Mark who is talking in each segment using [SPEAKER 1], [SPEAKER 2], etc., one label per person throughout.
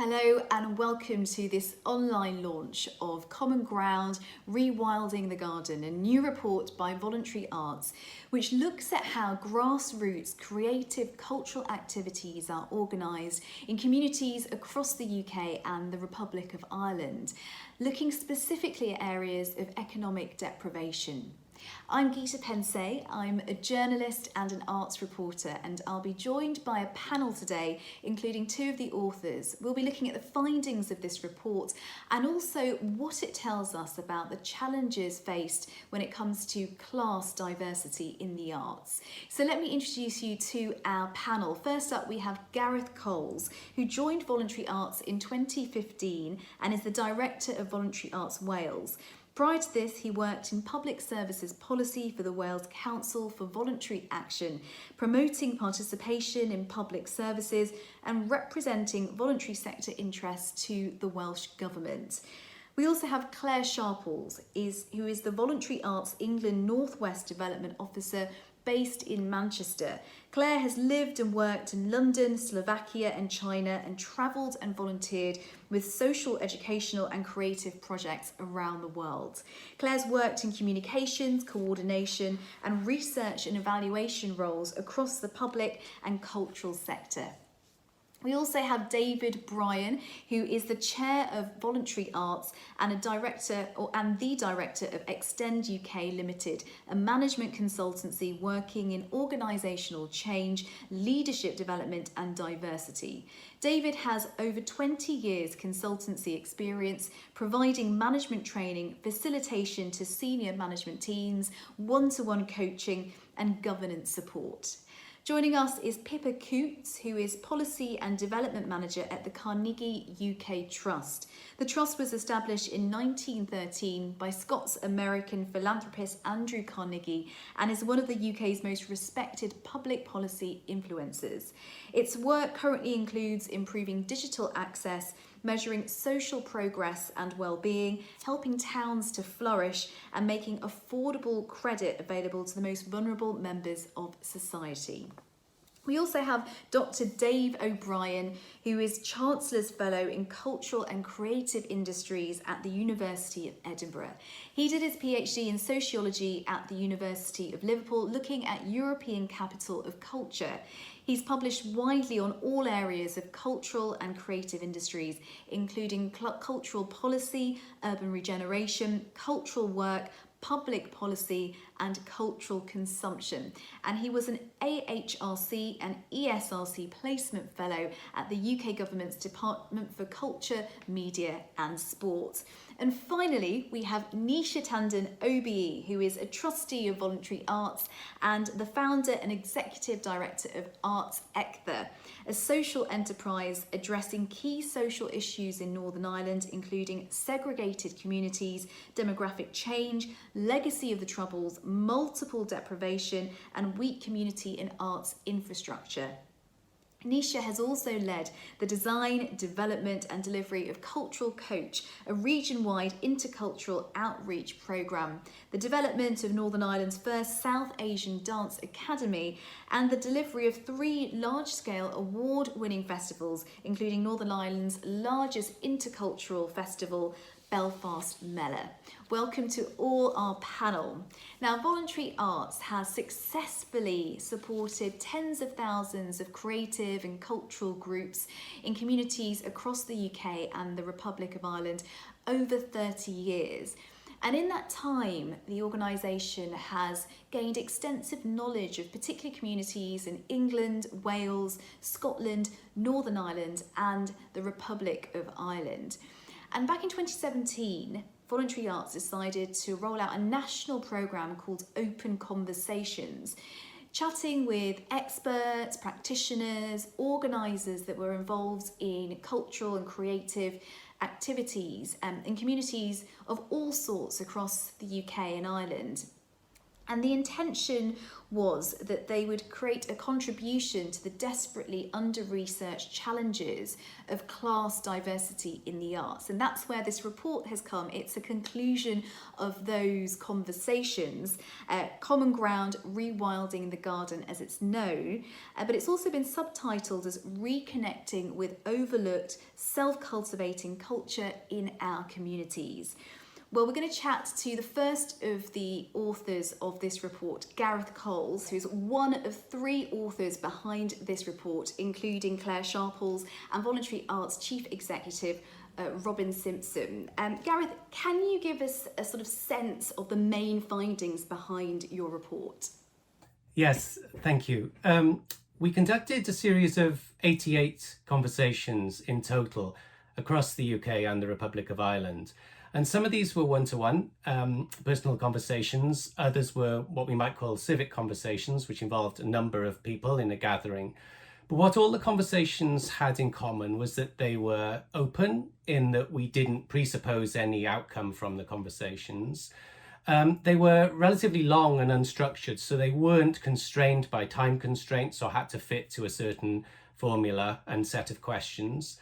[SPEAKER 1] Hello and welcome to this online launch of Common Ground, Rewilding the Garden, a new report by Voluntary Arts, which looks at how grassroots creative cultural activities are organised in communities across the UK and the Republic of Ireland, looking specifically at areas of economic deprivation. I'm Geeta Pendse, I'm a journalist and an arts reporter, and I'll be joined by a panel today, including two of the authors. We'll be looking at the findings of this report and also what it tells us about the challenges faced when it comes to class diversity in the arts. So let me introduce you to our panel. First up, we have Gareth Coles, who joined Voluntary Arts in 2015 and is the Director of Voluntary Arts Wales. Prior to this, he worked in public services policy for the Wales Council for Voluntary Action, promoting participation in public services and representing voluntary sector interests to the Welsh Government. We also have Claire Sharples, who is the Voluntary Arts England North West Development Officer based in Manchester. Claire has lived and worked in London, Slovakia and China, and travelled and volunteered with social, educational and creative projects around the world. Claire's worked in communications, coordination and research and evaluation roles across the public and cultural sector. We also have Bryan, who is the chair of Voluntary Arts and the director of Extend UK Limited, a management consultancy working in organisational change, leadership development and diversity. David has over 20 years consultancy experience providing management training, facilitation to senior management teams, one-to-one coaching and governance support. Joining us is Pippa Coutts, who is Policy and Development Manager at the Carnegie UK Trust. The Trust was established in 1913 by Scots-American philanthropist Andrew Carnegie and is one of the UK's most respected public policy influencers. Its work currently includes improving digital access, measuring social progress and well-being, helping towns to flourish and making affordable credit available to the most vulnerable members of society. We also have Dr. Dave O'Brien, who is Chancellor's Fellow in Cultural and Creative Industries at the University of Edinburgh. He did his PhD in Sociology at the University of Liverpool, looking at European capital of culture. He's published widely on all areas of cultural and creative industries, including cultural policy, urban regeneration, cultural work, public policy and cultural consumption. And he was an AHRC and ESRC placement fellow at the UK Government's Department for Culture, Media and Sport. And finally, we have Nisha Tandon Obi, who is a trustee of Voluntary Arts and the founder and executive director of ArtsEkta, a social enterprise addressing key social issues in Northern Ireland, including segregated communities, demographic change, legacy of the Troubles, multiple deprivation and weak community and arts infrastructure. Nisha has also led the design, development and delivery of Cultural Coach, a region-wide intercultural outreach programme, the development of Northern Ireland's first South Asian Dance Academy and the delivery of 3 large-scale award-winning festivals, including Northern Ireland's largest intercultural festival, Belfast Mela. Welcome to all our panel. Now, Voluntary Arts has successfully supported tens of thousands of creative and cultural groups in communities across the UK and the Republic of Ireland over 30 years. And in that time, the organisation has gained extensive knowledge of particular communities in England, Wales, Scotland, Northern Ireland and the Republic of Ireland. And back in 2017, Voluntary Arts decided to roll out a national programme called Open Conversations, chatting with experts, practitioners, organisers that were involved in cultural and creative activities in communities of all sorts across the UK and Ireland. And the intention was that they would create a contribution to the desperately under-researched challenges of class diversity in the arts. And that's where this report has come. It's a conclusion of those conversations, Common Ground, Rewilding the Garden as it's known, but it's also been subtitled as Reconnecting with Overlooked Self-Cultivating Culture in Our Communities. Well, we're going to chat to the first of the authors of this report, Gareth Coles, who's one of 3 authors behind this report, including Claire Sharples and Voluntary Arts Chief Executive Robin Simpson. Gareth, can you give us a sort of sense of the main findings behind your report?
[SPEAKER 2] Yes, thank you. We conducted a series of 88 conversations in total across the UK and the Republic of Ireland. And some of these were one-to-one personal conversations. Others were what we might call civic conversations, which involved a number of people in a gathering. But what all the conversations had in common was that they were open, in that we didn't presuppose any outcome from the conversations. They were relatively long and unstructured, so they weren't constrained by time constraints or had to fit to a certain formula and set of questions.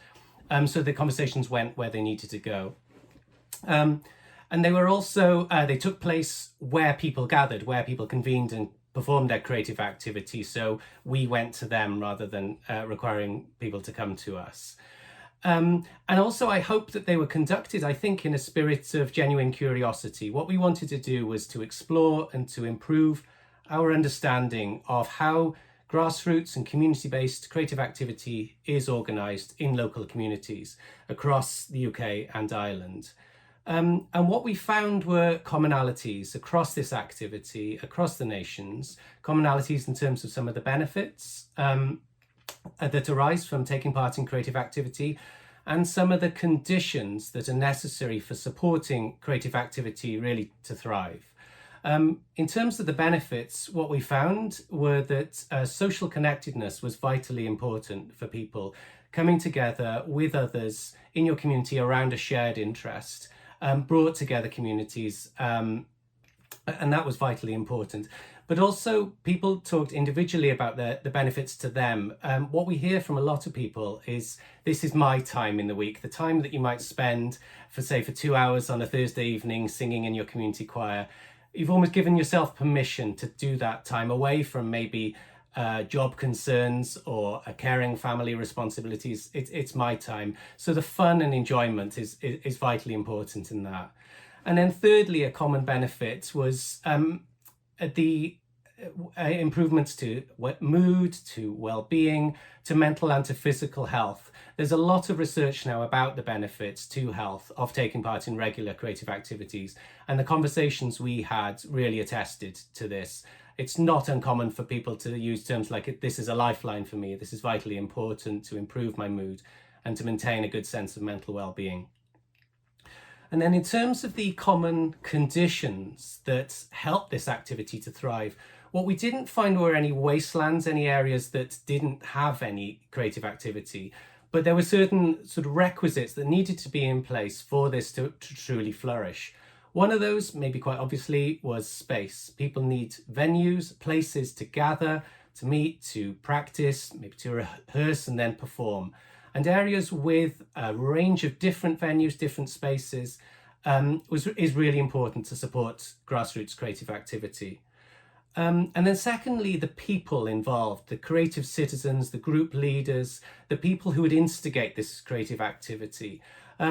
[SPEAKER 2] So the conversations went where they needed to go. And they were also, they took place where people gathered, where people convened and performed their creative activity. So we went to them rather than requiring people to come to us. And also I hope that they were conducted, I think, in a spirit of genuine curiosity. What we wanted to do was to explore and to improve our understanding of how grassroots and community-based creative activity is organised in local communities across the UK and Ireland. And what we found were commonalities across this activity, across the nations, commonalities in terms of some of the benefits that arise from taking part in creative activity, and some of the conditions that are necessary for supporting creative activity really to thrive. In terms of the benefits, what we found were that social connectedness was vitally important for people coming together with others in your community around a shared interest. Brought together communities, and that was vitally important. But also people talked individually about the benefits to them. What we hear from a lot of people is, this is my time in the week, the time that you might spend for 2 hours on a Thursday evening singing in your community choir. You've almost given yourself permission to do that time away from maybe job concerns or caring family responsibilities. It's my time. So the fun and enjoyment is vitally important in that. And then thirdly, a common benefit was the improvements to mood, to well-being, to mental and to physical health. There's a lot of research now about the benefits to health of taking part in regular creative activities, and the conversations we had really attested to this. It's not uncommon for people to use terms like, this is a lifeline for me, this is vitally important to improve my mood and to maintain a good sense of mental well-being. And then in terms of the common conditions that help this activity to thrive, what we didn't find were any wastelands, any areas that didn't have any creative activity, but there were certain sort of requisites that needed to be in place for this to truly flourish. One of those, maybe quite obviously, was space. People need venues, places to gather, to meet, to practice, maybe to rehearse and then perform. And areas with a range of different venues, different spaces, is really important to support grassroots creative activity. And then secondly, the people involved, the creative citizens, the group leaders, the people who would instigate this creative activity.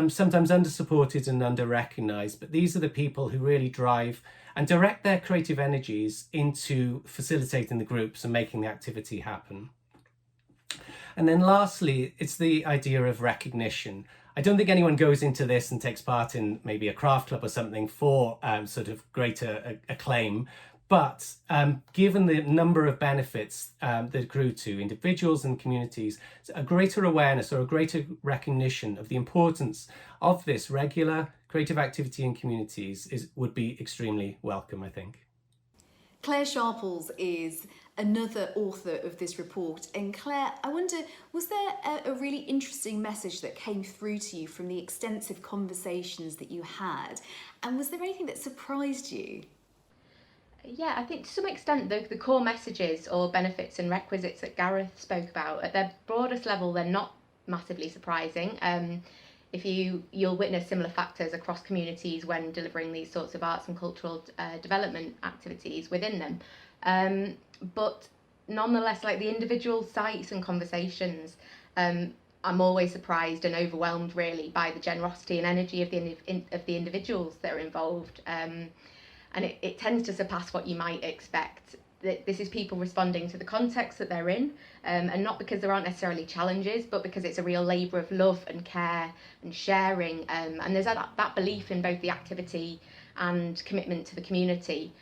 [SPEAKER 2] Sometimes under-supported and under-recognised, but these are the people who really drive and direct their creative energies into facilitating the groups and making the activity happen. And then lastly, it's the idea of recognition. I don't think anyone goes into this and takes part in maybe a craft club or something for sort of greater acclaim. But given the number of benefits that accrue to individuals and communities, a greater awareness or a greater recognition of the importance of this regular creative activity in communities would be extremely welcome, I think.
[SPEAKER 1] Claire Sharples is another author of this report. And Claire, I wonder, was there a really interesting message that came through to you from the extensive conversations that you had? And was there anything that surprised you?
[SPEAKER 3] Yeah, I think to some extent the core messages or benefits and requisites that Gareth spoke about, at their broadest level, they're not massively surprising. If you'll witness similar factors across communities when delivering these sorts of arts and cultural development activities within them. But nonetheless, like the individual sites and conversations, I'm always surprised and overwhelmed really by the generosity and energy of the individuals that are involved. And it tends to surpass what you might expect. This is people responding to the context that they're in, and not because there aren't necessarily challenges, but because it's a real labour of love and care and sharing. And there's that belief in both the activity and commitment to the community,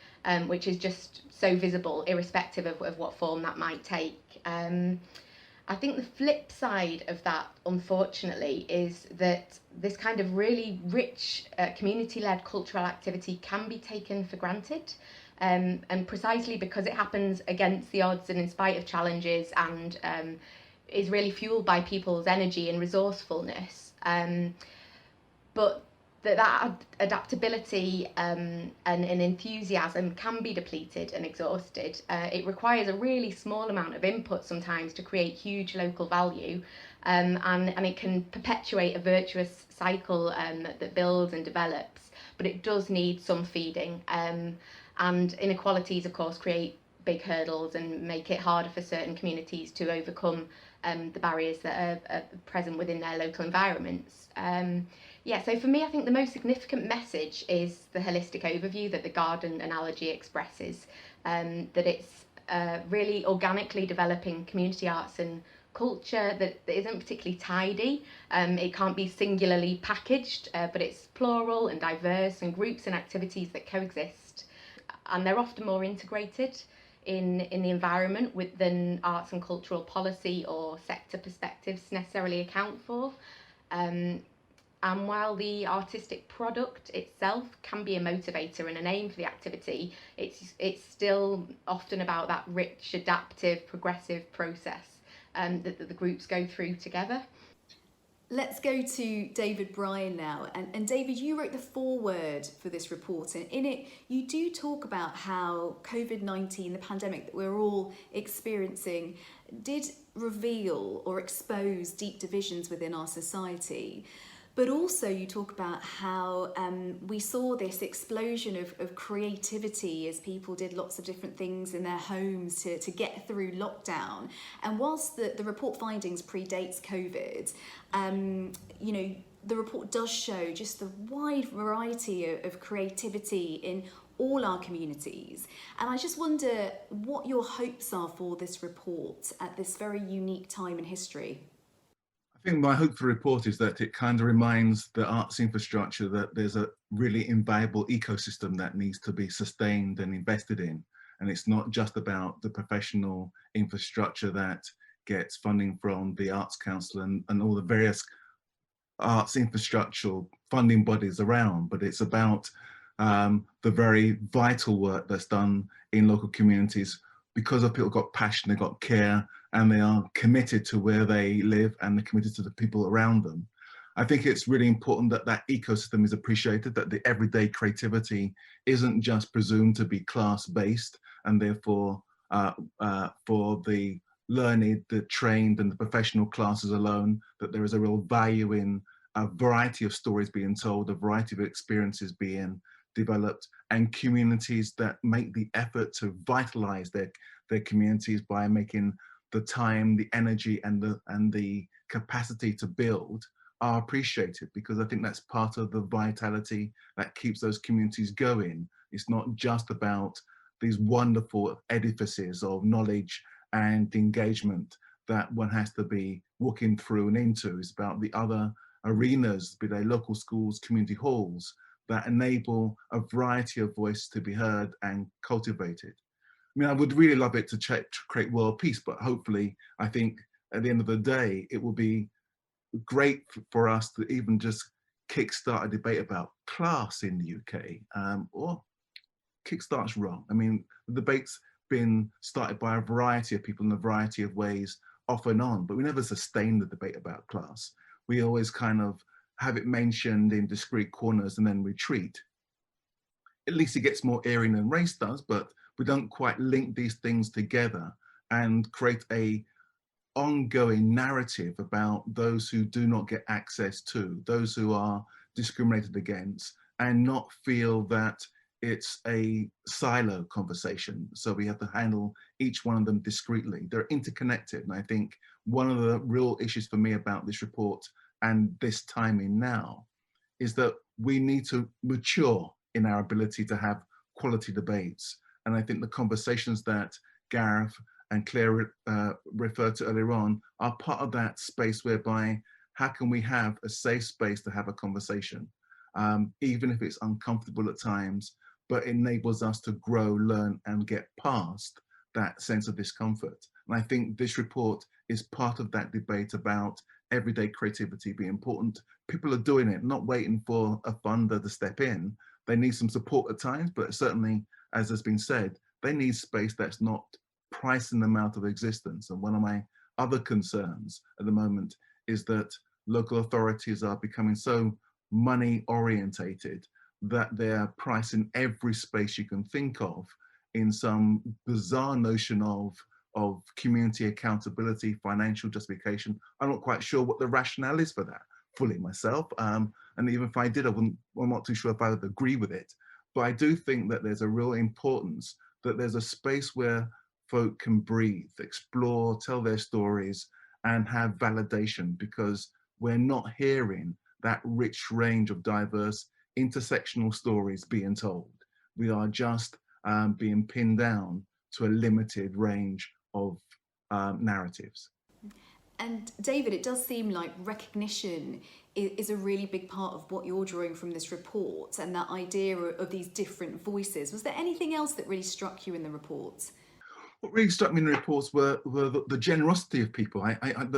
[SPEAKER 3] which is just so visible, irrespective of what form that might take. I think the flip side of that, unfortunately, is that this kind of really rich community-led cultural activity can be taken for granted. And precisely because it happens against the odds and in spite of challenges, and is really fueled by people's energy and resourcefulness. But that adaptability and enthusiasm can be depleted and exhausted. It requires a really small amount of input sometimes to create huge local value, and it can perpetuate a virtuous cycle that builds and develops, but it does need some feeding. And inequalities, of course, create big hurdles and make it harder for certain communities to overcome the barriers that are present within their local environments. Yeah, so for me, I think the most significant message is the holistic overview that the garden analogy expresses, that it's really organically developing community arts and culture that isn't particularly tidy. It can't be singularly packaged, but it's plural and diverse, and groups and activities that coexist. And they're often more integrated in the environment than arts and cultural policy or sector perspectives necessarily account for. And while the artistic product itself can be a motivator and an aim for the activity, it's still often about that rich, adaptive, progressive process that the groups go through together.
[SPEAKER 1] Let's go to David Bryan now. And David, you wrote the foreword for this report, and in it you do talk about how COVID-19, the pandemic that we're all experiencing, did reveal or expose deep divisions within our society. But also you talk about how we saw this explosion of creativity as people did lots of different things in their homes to get through lockdown. And whilst the report findings predates COVID, you know, the report does show just the wide variety of creativity in all our communities. And I just wonder what your hopes are for this report at this very unique time in history.
[SPEAKER 4] I think my hope for the report is that it kind of reminds the arts infrastructure that there's a really invaluable ecosystem that needs to be sustained and invested in. And it's not just about the professional infrastructure that gets funding from the Arts Council and all the various arts infrastructural funding bodies around, but it's about the very vital work that's done in local communities because of people got passion, they got care, and they are committed to where they live and they're committed to the people around them. I think it's really important that that ecosystem is appreciated, that the everyday creativity isn't just presumed to be class-based, and therefore for the learned, the trained and the professional classes alone, that there is a real value in a variety of stories being told, a variety of experiences being developed, and communities that make the effort to vitalize their communities by making the time, the energy and the capacity to build are appreciated, because I think that's part of the vitality that keeps those communities going. It's not just about these wonderful edifices of knowledge and engagement that one has to be walking through and into. It's about the other arenas, be they local schools, community halls, that enable a variety of voices to be heard and cultivated. I mean, I would really love it to create world peace, but hopefully, I think at the end of the day, it will be great for us to even just kickstart a debate about class in the UK, or kickstart's wrong. I mean, the debate's been started by a variety of people in a variety of ways, off and on, but we never sustain the debate about class. We always kind of have it mentioned in discrete corners and then retreat. at least it gets more airing than race does, but we don't quite link these things together and create a ongoing narrative about those who do not get access to, those who are discriminated against, and not feel that it's a silo conversation. So we have to handle each one of them discreetly. They're interconnected. And I think one of the real issues for me about this report and this timing now is that we need to mature in our ability to have quality debates. And I think the conversations that Gareth and Claire referred to earlier on are part of that space whereby how can we have a safe space to have a conversation, even if it's uncomfortable at times, but enables us to grow, learn, and get past that sense of discomfort. And I think this report is part of that debate about everyday creativity being important. People are doing it, not waiting for a funder to step in. They need some support at times, but certainly, as has been said, they need space that's not pricing them out of existence. And one of my other concerns at the moment is that local authorities are becoming so money orientated that they're pricing every space you can think of in some bizarre notion of community accountability, financial justification. I'm not quite sure what the rationale is for that fully myself. And even if I did, I'm not too sure if I would agree with it. But I do think that there's a real importance that there's a space where folk can breathe, explore, tell their stories, and have validation, because we're not hearing that rich range of diverse intersectional stories being told. We are just being pinned down to a limited range of narratives.
[SPEAKER 1] And David, it does seem like recognition is a really big part of what you're drawing from this report, and that idea of these different voices. Was there anything else that really struck you in the report?
[SPEAKER 4] What really struck me in the reports were the generosity of people. And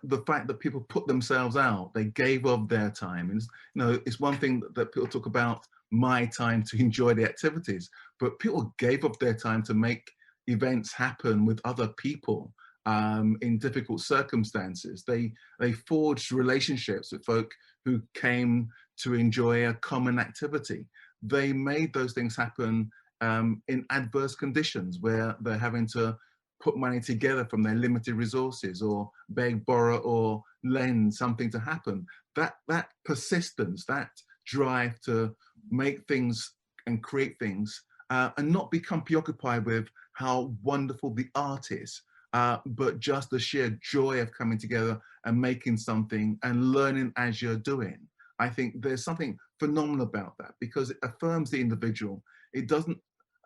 [SPEAKER 4] the fact that people put themselves out, they gave of their time. And, you know, it's one thing that people talk about, my time to enjoy the activities, but people gave of their time to make events happen with other people in difficult circumstances. They forged relationships with folk who came to enjoy a common activity. They made those things happen in adverse conditions where they're having to put money together from their limited resources, or beg, borrow, or lend something to happen. That persistence, that drive to make things and create things, and not become preoccupied with how wonderful the art is, but just the sheer joy of coming together and making something and learning as you're doing. I think there's something phenomenal about that, because it affirms the individual. It doesn't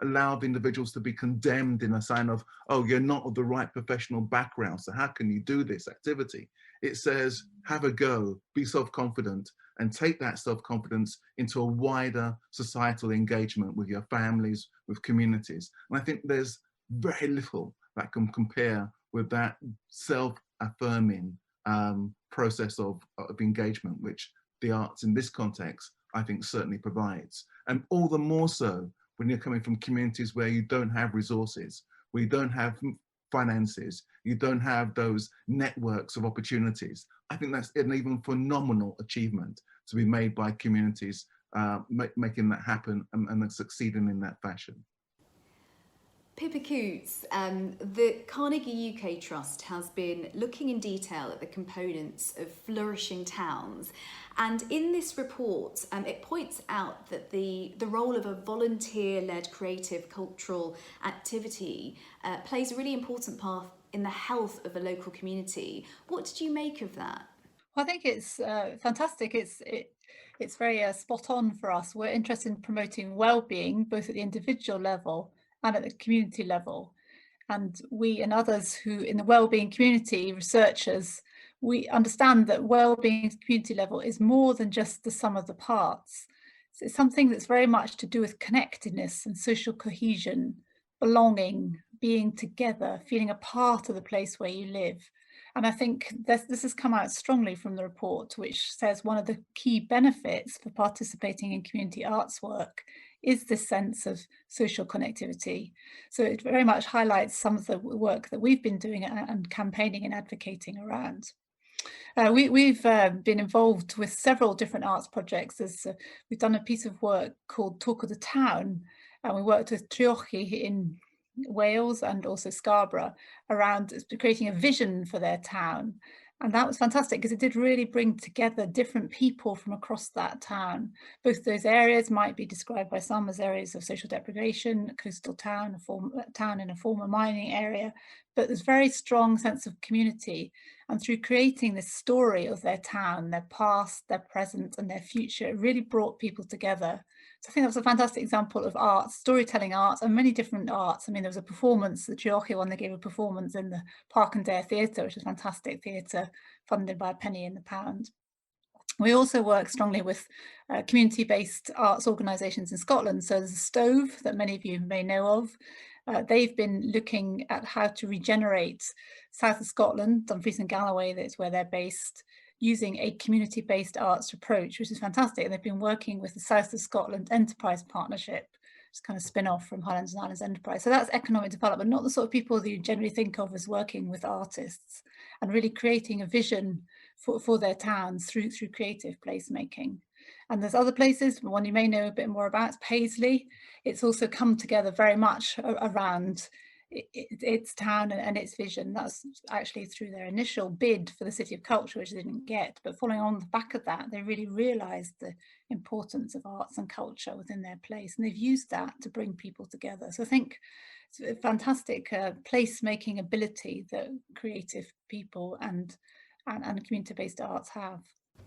[SPEAKER 4] allow the individuals to be condemned in a sign of, oh, you're not of the right professional background, so how can you do this activity? It says, have a go, be self-confident, and take that self-confidence into a wider societal engagement with your families, with communities. And I think there's very little that can compare with that self-affirming process of engagement, which the arts in this context, I think, certainly provides. And all the more so when you're coming from communities where you don't have resources, where you don't have finances, you don't have those networks of opportunities. I think that's an even phenomenal achievement to be made by communities making that happen and succeeding in that fashion.
[SPEAKER 1] Pippa Coutts, the Carnegie UK Trust has been looking in detail at the components of flourishing towns, and in this report it points out that the role of a volunteer-led creative cultural activity plays a really important part in the health of a local community. What did you make of that?
[SPEAKER 5] Well, I think it's fantastic. It's very spot on for us. We're interested in promoting well-being both at the individual level and at the community level. And we and others who in the wellbeing community, researchers, we understand that wellbeing at the community level is more than just the sum of the parts. So it's something that's very much to do with connectedness and social cohesion, belonging, being together, feeling a part of the place where you live. And I think this has come out strongly from the report, which says one of the key benefits for participating in community arts work is this sense of social connectivity. So it very much highlights some of the work that we've been doing and campaigning and advocating around. We've been involved with several different arts projects. We've done a piece of work called Talk of the Town, and we worked with Treorchy in Wales and also Scarborough around creating a vision for their town. And that was fantastic because it did really bring together different people from across that town. Both those areas might be described by some as areas of social deprivation, a coastal town, a town in a former mining area, but there's very strong sense of community. And through creating this story of their town, their past, their present and their future, it really brought people together. So I think that was a fantastic example of art, storytelling arts, and many different arts. I mean, there was a performance, the Treorchy one, they gave a performance in the Park and Dare Theatre, which is fantastic theatre funded by a penny in the pound. We also work strongly with community-based arts organisations in Scotland. So there's a Stove that many of you may know of. They've been looking at how to regenerate south of Scotland, Dumfries and Galloway, that's where they're based, using a community-based arts approach, which is fantastic. And they've been working with the South of Scotland Enterprise Partnership, which is kind of spin-off from Highlands and Islands Enterprise. So that's economic development, not the sort of people that you generally think of as working with artists, and really creating a vision for their towns through creative placemaking. And there's other places, one you may know a bit more about, it's Paisley. It's also come together very much around its town and its vision. That's actually through their initial bid for the City of Culture, which they didn't get, but following on the back of that, they really realised the importance of arts and culture within their place, and they've used that to bring people together. So I think it's a fantastic placemaking ability that creative people and community-based arts have.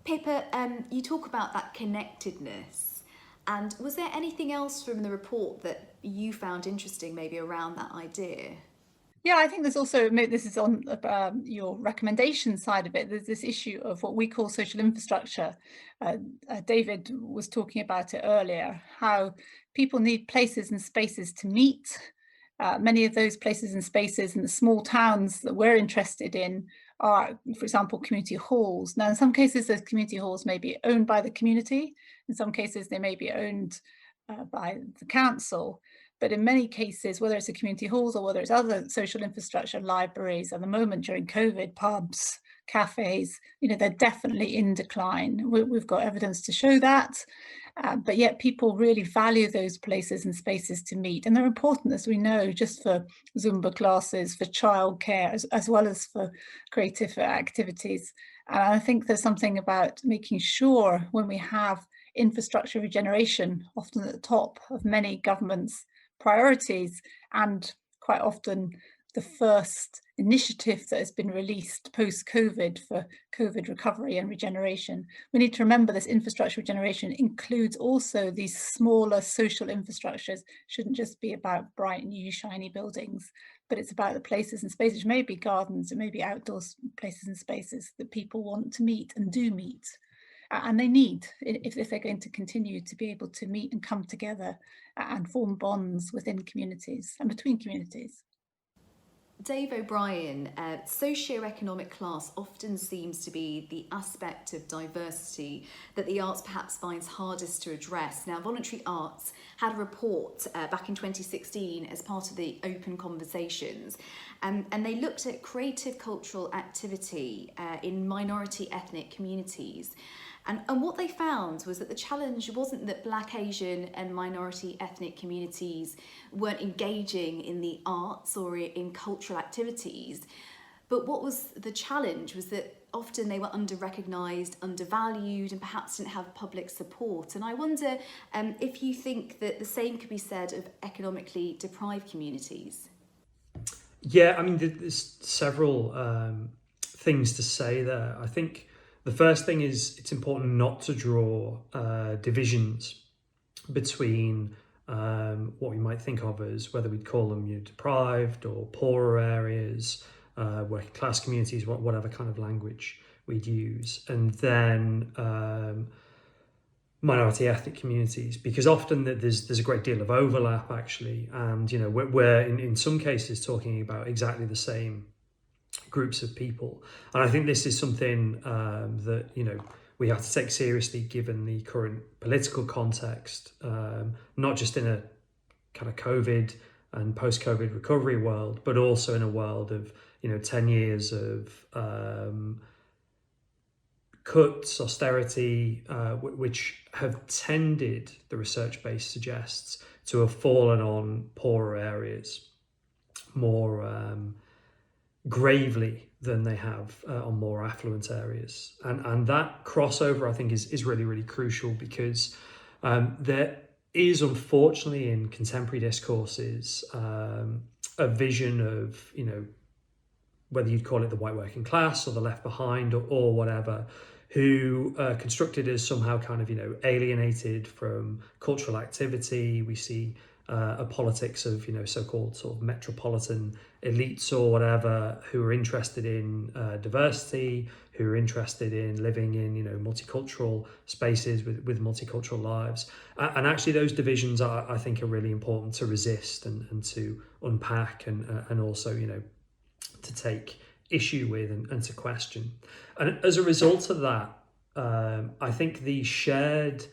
[SPEAKER 1] Pippa, you talk about that connectedness. And was there anything else from the report that you found interesting, maybe around that idea?
[SPEAKER 5] Yeah, I think there's also, this is on your recommendation side of it, there's this issue of what we call social infrastructure. David was talking about it earlier, how people need places and spaces to meet. Many of those places and spaces in the small towns that we're interested in are, for example, community halls. Now, in some cases, those community halls may be owned by the community. In some cases, they may be owned by the council. But in many cases, whether it's the community halls or whether it's other social infrastructure, libraries, at the moment during COVID, pubs, cafes, they're definitely in decline. We've got evidence to show that. But yet people really value those places and spaces to meet. And they're important, as we know, just for Zumba classes, for childcare, as well as for creative activities. And I think there's something about making sure when we have infrastructure regeneration, often at the top of many governments' priorities, and quite often the first initiative that has been released post-COVID for COVID recovery and regeneration. We need to remember this infrastructure regeneration includes also these smaller social infrastructures. Shouldn't just be about bright, new, shiny buildings, but it's about the places and spaces, it may be gardens, it may be outdoor places and spaces that people want to meet and do meet. And they need, if they're going to continue to be able to meet and come together and form bonds within communities and between communities.
[SPEAKER 1] Dave O'Brien, socio-economic class often seems to be the aspect of diversity that the arts perhaps finds hardest to address. Now, Voluntary Arts had a report back in 2016 as part of the Open Conversations, and they looked at creative cultural activity in minority ethnic communities. And what they found was that the challenge wasn't that Black, Asian and minority ethnic communities weren't engaging in the arts or in cultural activities, but what was the challenge was that often they were under-recognised, undervalued, and perhaps didn't have public support. And I wonder if you think that the same could be said of economically deprived communities.
[SPEAKER 6] Yeah, I mean, there's several things to say there. I think the first thing is it's important not to draw divisions between what we might think of as whether we'd call them deprived or poorer areas, working class communities, whatever kind of language we'd use, and then minority ethnic communities, because often there's a great deal of overlap actually, and we're in some cases talking about exactly the same groups of people. And I think this is something that we have to take seriously given the current political context, not just in a kind of COVID and post-COVID recovery world, but also in a world of 10 years of cuts, austerity, which have tended, the research base suggests, to have fallen on poorer areas more gravely than they have on more affluent areas. And that crossover, I think, is really, really crucial, because there is, unfortunately, in contemporary discourses, a vision of, whether you'd call it the white working class or the left behind or whatever, who are constructed as somehow kind of, alienated from cultural activity. We see a politics of, so-called sort of metropolitan elites or whatever, who are interested in diversity, who are interested in living in, multicultural spaces with multicultural lives. And actually those divisions I think are really important to resist and to unpack and also, to take issue with and to question. And as a result of that, I think the shared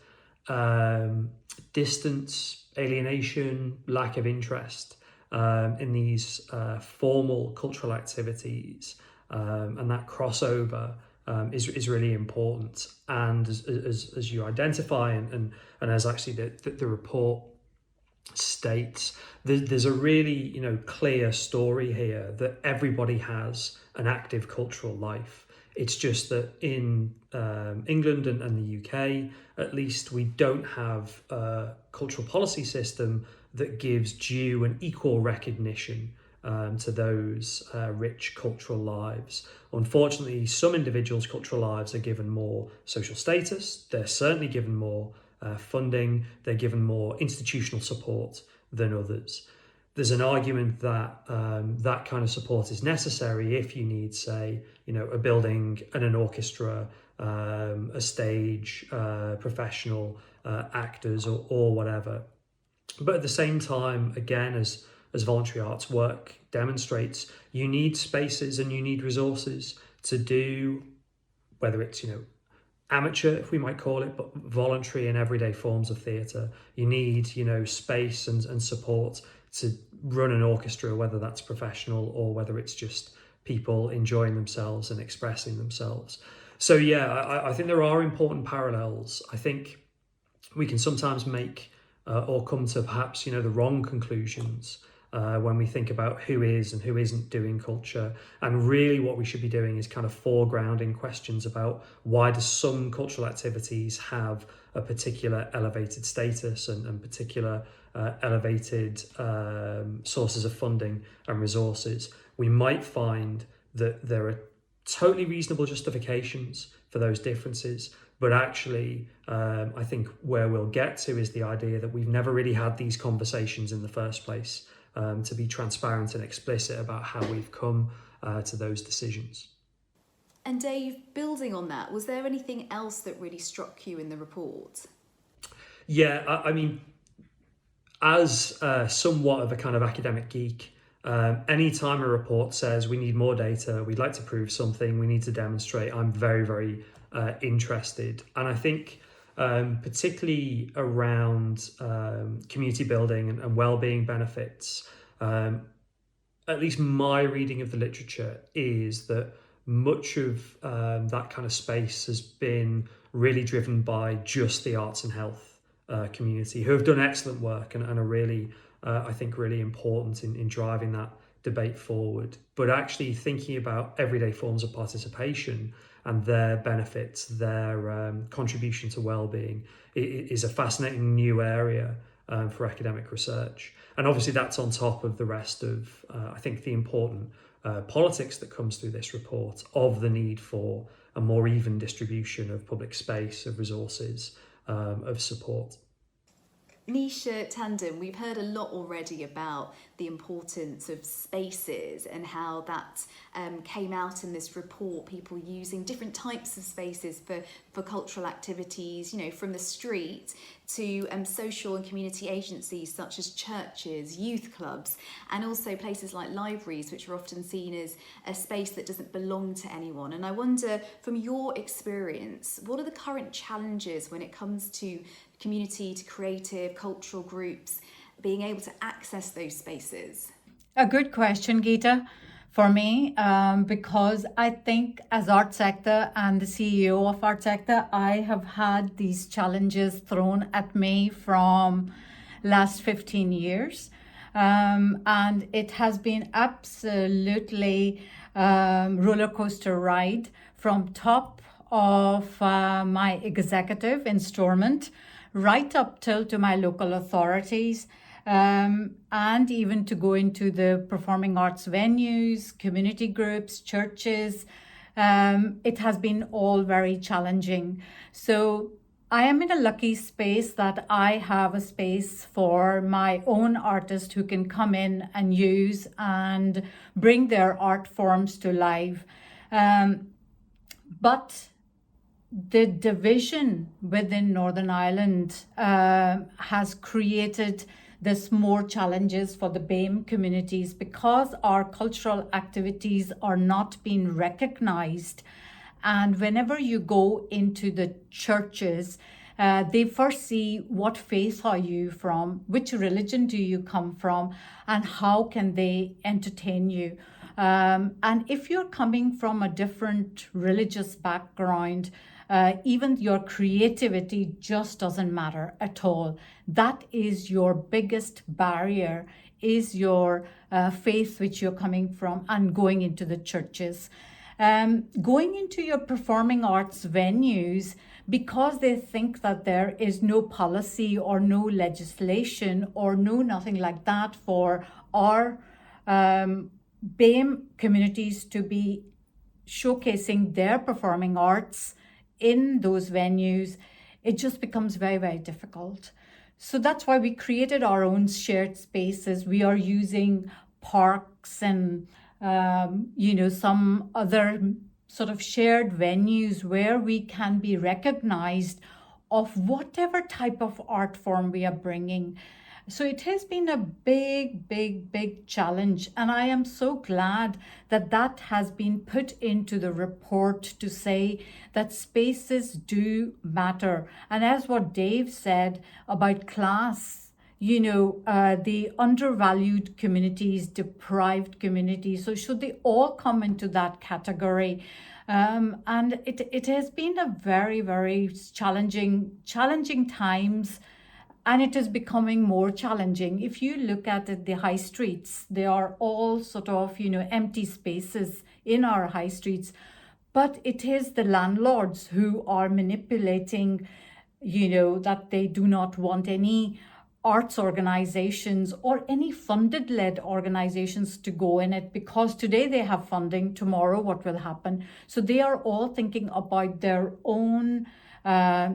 [SPEAKER 6] distance, alienation, lack of interest in these formal cultural activities and that crossover is really important. And as you identify and as actually the report states, there's a really clear story here that everybody has an active cultural life. It's just that in England and the UK, at least, we don't have a cultural policy system that gives due and equal recognition to those rich cultural lives. Unfortunately, some individuals' cultural lives are given more social status. They're certainly given more funding. They're given more institutional support than others. There's an argument that that kind of support is necessary if you need, say, a building and an orchestra, a stage, professional actors or whatever. But at the same time, again, as voluntary arts work demonstrates, you need spaces and you need resources to do, whether it's, amateur, if we might call it, but voluntary and everyday forms of theatre. You need, space and support to run an orchestra, whether that's professional or whether it's just people enjoying themselves and expressing themselves. So yeah, I think there are important parallels. I think we can sometimes make or come to perhaps, the wrong conclusions when we think about who is and who isn't doing culture. And really what we should be doing is kind of foregrounding questions about why do some cultural activities have a particular elevated status and particular elevated sources of funding and resources. We might find that there are totally reasonable justifications for those differences, but actually I think where we'll get to is the idea that we've never really had these conversations in the first place, to be transparent and explicit about how we've come to those decisions.
[SPEAKER 1] And Dave, building on that, was there anything else that really struck you in the report?
[SPEAKER 6] Yeah, I mean, as somewhat of a kind of academic geek, anytime a report says we need more data, we'd like to prove something, we need to demonstrate, I'm very, very interested. And I think particularly around community building and well-being benefits, at least my reading of the literature is that much of that kind of space has been really driven by just the arts and health community, who have done excellent work and are really, I think, really important in driving that debate forward. But actually thinking about everyday forms of participation and their benefits, their contribution to well-being is a fascinating new area for academic research. And obviously that's on top of the rest of, I think, the important politics that comes through this report of the need for a more even distribution of public space, of resources, of support.
[SPEAKER 1] Nisha Tandon, we've heard a lot already about the importance of spaces and how that came out in this report, people using different types of spaces for cultural activities, from the street to social and community agencies such as churches, youth clubs, and also places like libraries, which are often seen as a space that doesn't belong to anyone. And I wonder, from your experience, what are the current challenges when it comes to community, to creative, cultural groups being able to access those spaces?
[SPEAKER 7] A good question, Geeta. for me, because I think as ArtsEkta and the CEO of ArtsEkta, I have had these challenges thrown at me from last 15 years. And it has been absolutely roller coaster ride from top of my executive installment right up till to my local authorities, and even to go into the performing arts venues, community groups, churches. It has been all very challenging. So I am in a lucky space that I have a space for my own artists who can come in and use and bring their art forms to life. But the division within Northern Ireland has created this more challenges for the BAME communities because our cultural activities are not being recognized. And whenever you go into the churches, they first see what faith are you from, which religion do you come from, and how can they entertain you. And if you're coming from a different religious background, even your creativity just doesn't matter at all. That is your biggest barrier, is your faith which you're coming from and going into the churches. Going into your performing arts venues, because they think that there is no policy or no legislation or nothing like that for our BAME communities to be showcasing their performing arts in those venues, it just becomes very, very difficult. So that's why we created our own shared spaces. We are using parks and some other sort of shared venues where we can be recognized of whatever type of art form we are bringing. So it has been a big, big, big challenge. And I am so glad that that has been put into the report to say that spaces do matter. And as what Dave said about class, the undervalued communities, deprived communities. So should they all come into that category? And it has been a very, very challenging times, and it is becoming more challenging. If you look at the high streets, they are all sort of, empty spaces in our high streets. But it is the landlords who are manipulating, that they do not want any arts organizations or any funded-led organizations to go in it, because today they have funding, tomorrow what will happen? So they are all thinking about their own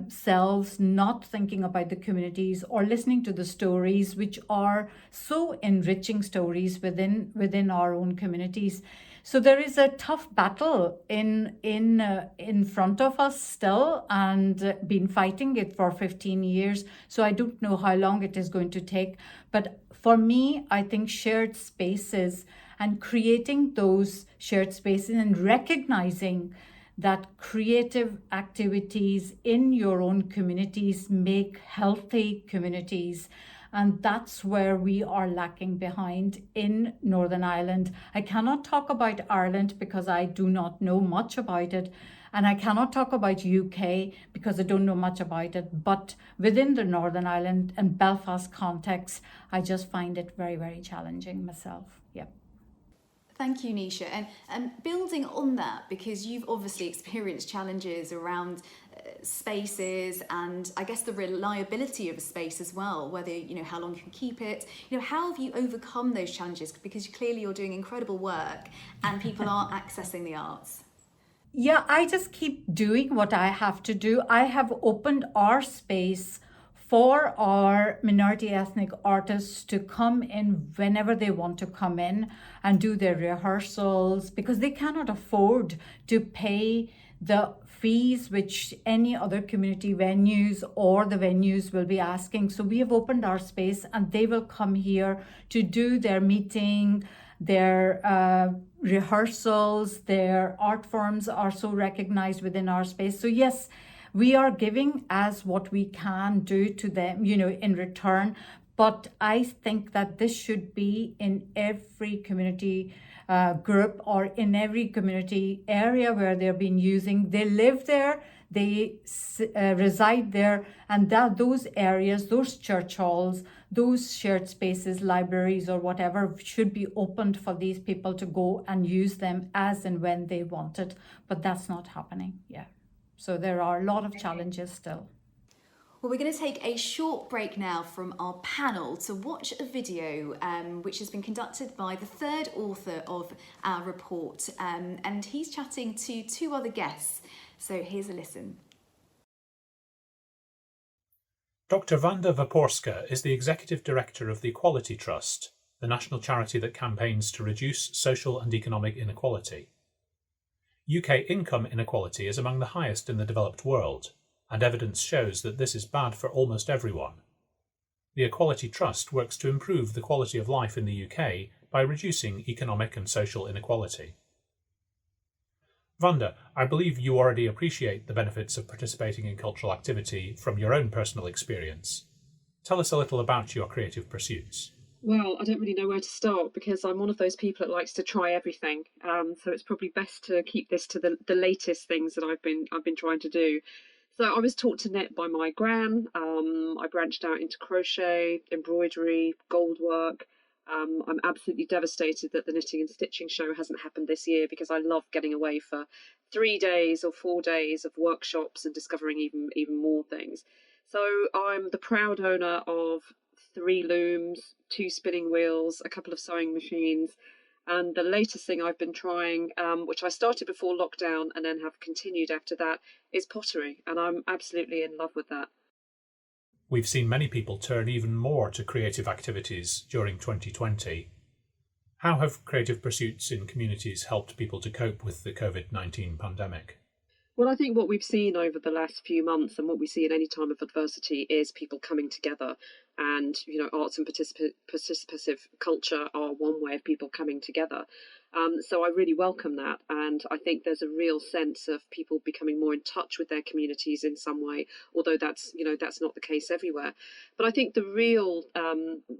[SPEAKER 7] selves, not thinking about the communities or listening to the stories, which are so enriching stories within our own communities. So there is a tough battle in front of us still, and been fighting it for 15 years. So I don't know how long it is going to take. But for me, I think shared spaces and creating those shared spaces and recognizing that creative activities in your own communities make healthy communities. And that's where we are lacking behind in Northern Ireland. I cannot talk about Ireland because I do not know much about it. And I cannot talk about UK because I don't know much about it. But within the Northern Ireland and Belfast context, I just find it very, very challenging myself. Yep.
[SPEAKER 1] Thank you, Nisha. And building on that, because you've obviously experienced challenges around spaces and I guess the reliability of a space as well, whether, how long you can keep it. How have you overcome those challenges? Because clearly you're doing incredible work and people are accessing the arts.
[SPEAKER 7] Yeah, I just keep doing what I have to do. I have opened our space for our minority ethnic artists to come in whenever they want to come in and do their rehearsals, because they cannot afford to pay the fees which any other community venues or the venues will be asking. So we have opened our space and they will come here to do their meeting, their rehearsals, their art forms are so recognized within our space. So yes, we are giving as what we can do to them, in return. But I think that this should be in every community group or in every community area where they're being using. They live there, they reside there, and that those areas, those church halls, those shared spaces, libraries or whatever should be opened for these people to go and use them as and when they want it. But that's not happening. Yeah. So there are a lot of challenges still.
[SPEAKER 1] Well, we're going to take a short break now from our panel to watch a video which has been conducted by the third author of our report, and he's chatting to two other guests. So here's a listen.
[SPEAKER 8] Dr. Wanda Waporska is the Executive Director of the Equality Trust, the national charity that campaigns to reduce social and economic inequality. UK income inequality is among the highest in the developed world, and evidence shows that this is bad for almost everyone. The Equality Trust works to improve the quality of life in the UK by reducing economic and social inequality. Wanda, I believe you already appreciate the benefits of participating in cultural activity from your own personal experience. Tell us a little about your creative pursuits.
[SPEAKER 9] Well, I don't really know where to start because I'm one of those people that likes to try everything. So it's probably best to keep this to the latest things that I've been trying to do. So I was taught to knit by my gran. I branched out into crochet, embroidery, gold work. I'm absolutely devastated that the knitting and stitching show hasn't happened this year because I love getting away for 3 days or 4 days of workshops and discovering even more things. So I'm the proud owner of 3 looms, 2 spinning wheels, a couple of sewing machines, and the latest thing I've been trying, which I started before lockdown and then have continued after that, is pottery, and I'm absolutely in love with that.
[SPEAKER 8] We've seen many people turn even more to creative activities during 2020. How have creative pursuits in communities helped people to cope with the COVID-19 pandemic?
[SPEAKER 9] Well, I think what we've seen over the last few months and what we see in any time of adversity is people coming together. And, arts and participative culture are one way of people coming together. So I really welcome that. And I think there's a real sense of people becoming more in touch with their communities in some way, although that's not the case everywhere. But I think the real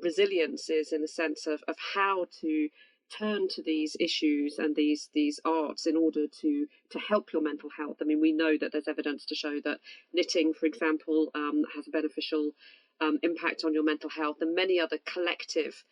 [SPEAKER 9] resilience is in the sense of how to turn to these issues and these arts in order to help your mental health. I mean, we know that there's evidence to show that knitting, for example, has a beneficial impact on your mental health, and many other collective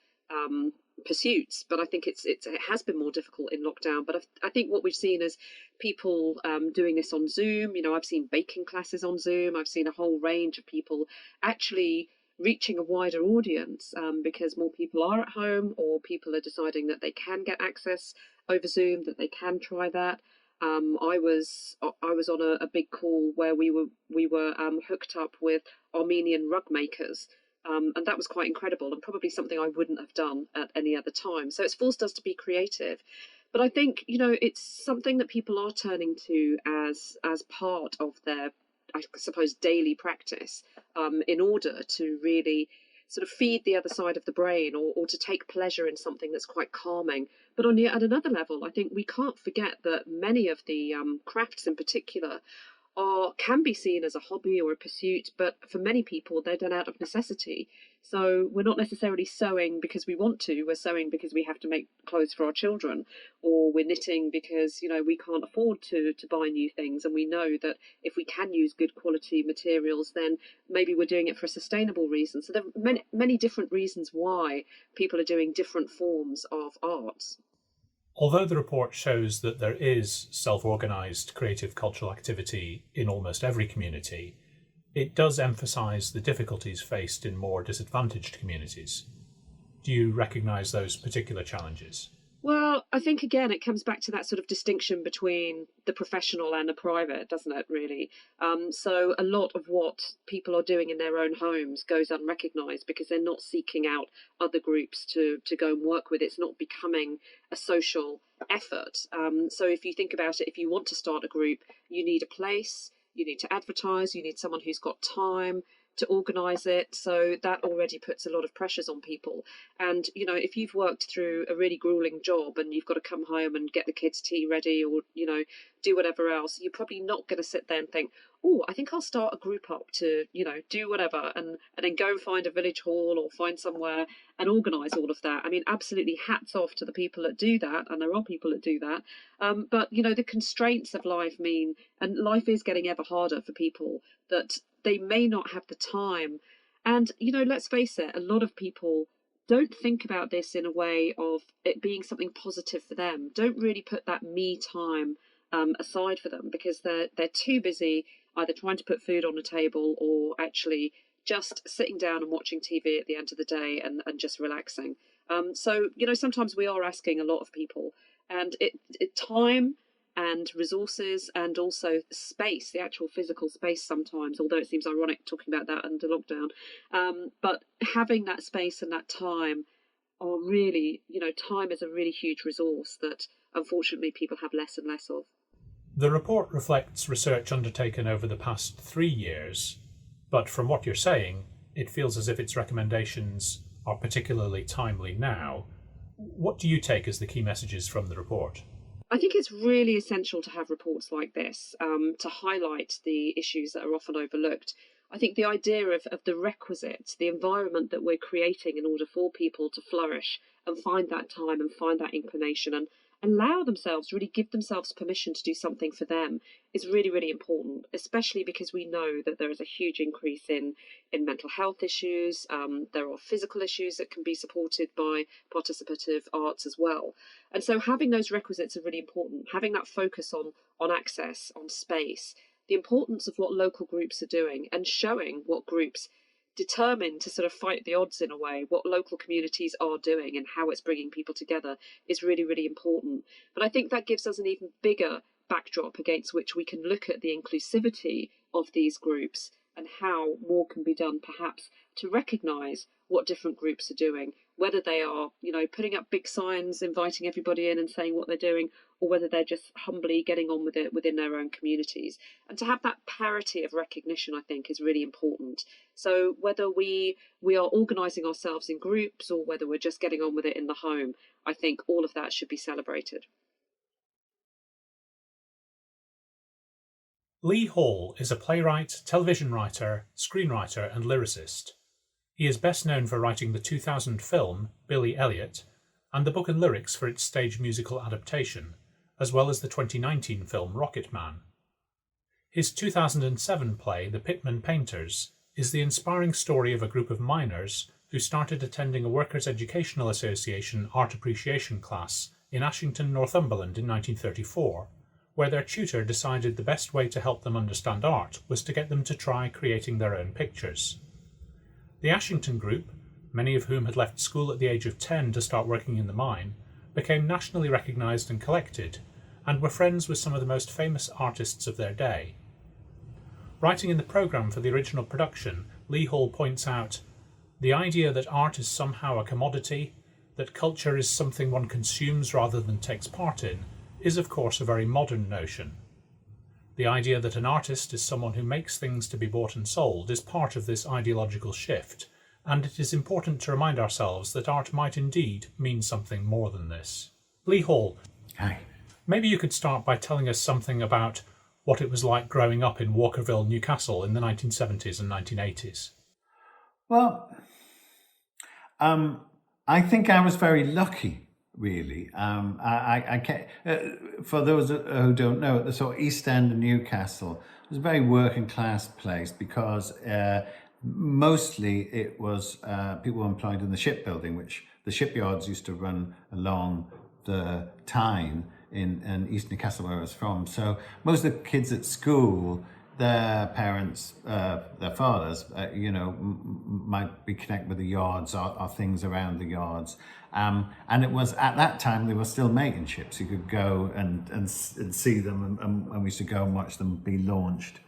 [SPEAKER 9] pursuits. But I think it has been more difficult in lockdown. But I think what we've seen is people doing this on Zoom. I've seen baking classes on Zoom. I've seen a whole range of people actually reaching a wider audience because more people are at home, or people are deciding that they can get access over Zoom, that they can try that. I was on a big call where we were hooked up with Armenian rug makers, and that was quite incredible, and probably something I wouldn't have done at any other time. So it's forced us to be creative. But I think it's something that people are turning to as part of their, I suppose, daily practice, in order to really sort of feed the other side of the brain, or to take pleasure in something that's quite calming. But at another level, I think we can't forget that many of the crafts in particular can be seen as a hobby or a pursuit, but for many people they're done out of necessity. So we're not necessarily sewing because we want to, we're sewing because we have to make clothes for our children, or we're knitting because we can't afford to buy new things, and we know that if we can use good quality materials, then maybe we're doing it for a sustainable reason. So there are many different reasons why people are doing different forms of arts.
[SPEAKER 8] Although the report shows that there is self-organised creative cultural activity in almost every community, it does emphasise the difficulties faced in more disadvantaged communities. Do you recognise those particular challenges?
[SPEAKER 9] Well, I think, again, it comes back to that sort of distinction between the professional and the private, doesn't it, really? So a lot of what people are doing in their own homes goes unrecognised because they're not seeking out other groups to go and work with. It's not becoming a social effort. So if you think about it, if you want to start a group, you need a place, you need to advertise, you need someone who's got time to organise it. So that already puts a lot of pressures on people. And, you know, if you've worked through a really grueling job and you've got to come home and get the kids' tea ready or, you know, do whatever else, you're probably not going to sit there and think, oh, I think I'll start a group up to, you know, do whatever and then go and find a village hall or find somewhere and organise all of that. I mean, absolutely hats off to the people that do that, and there are people that do that. But, you know, the constraints of life mean, and life is getting ever harder for people, that they may not have the time. And, you know, let's face it, a lot of people don't think about this in a way of it being something positive for them, don't really put that me time aside for them, because they're too busy either trying to put food on the table or actually just sitting down and watching TV at the end of the day and just relaxing. So, you know, sometimes we are asking a lot of people, and it time and resources and also space, the actual physical space sometimes, although it seems ironic talking about that under lockdown. But having that space and that time are really, you know, time is a really huge resource that unfortunately people have less and less of.
[SPEAKER 8] The report reflects research undertaken over the past 3 years, but from what you're saying, it feels as if its recommendations are particularly timely now. What do you take as the key messages from the report?
[SPEAKER 9] I think it's really essential to have reports like this to highlight the issues that are often overlooked. I think the idea of the requisite, the environment that we're creating in order for people to flourish and find that time and find that inclination and allow themselves, really give themselves permission to do something for them is really, really important, especially because we know that there is a huge increase in mental health issues. There are physical issues that can be supported by participative arts as well. And so having those requisites are really important, having that focus on access, on space, the importance of what local groups are doing and showing what groups determined to sort of fight the odds in a way, what local communities are doing and how it's bringing people together is really, really important. But I think that gives us an even bigger backdrop against which we can look at the inclusivity of these groups and how more can be done perhaps to recognise what different groups are doing, whether they are, you know, putting up big signs, inviting everybody in and saying what they're doing, or whether they're just humbly getting on with it within their own communities. And to have that parity of recognition, I think, is really important. So whether we are organising ourselves in groups or whether we're just getting on with it in the home, I think all of that should be celebrated.
[SPEAKER 8] Lee Hall is a playwright, television writer, screenwriter and lyricist. He is best known for writing the 2000 film Billy Elliot and the book and lyrics for its stage musical adaptation, as well as the 2019 film Rocket Man. His 2007 play The Pitman Painters is the inspiring story of a group of miners who started attending a Workers' Educational Association art appreciation class in Ashington, Northumberland in 1934, where their tutor decided the best way to help them understand art was to get them to try creating their own pictures. The Ashington group, many of whom had left school at the age of 10 to start working in the mine, became nationally recognised and collected, and were friends with some of the most famous artists of their day. Writing in the programme for the original production, Lee Hall points out, "The idea that art is somehow a commodity, that culture is something one consumes rather than takes part in, is of course a very modern notion. The idea that an artist is someone who makes things to be bought and sold is part of this ideological shift, and it is important to remind ourselves that art might indeed mean something more than this." Lee Hall.
[SPEAKER 10] Hi.
[SPEAKER 8] Maybe you could start by telling us something about what it was like growing up in Walkerville, Newcastle in the 1970s and 1980s.
[SPEAKER 10] Well, I think I was very lucky, really. For those who don't know, the sort of East End of Newcastle was a very working class place because mostly it was people employed in the shipbuilding, which the shipyards used to run along the Tyne in East Newcastle, where I was from. So most of the kids at school, their parents, their fathers, might be connected with the yards or things around the yards. And it was at that time they were still making ships. You could go and see them, and we used to go and watch them be launched.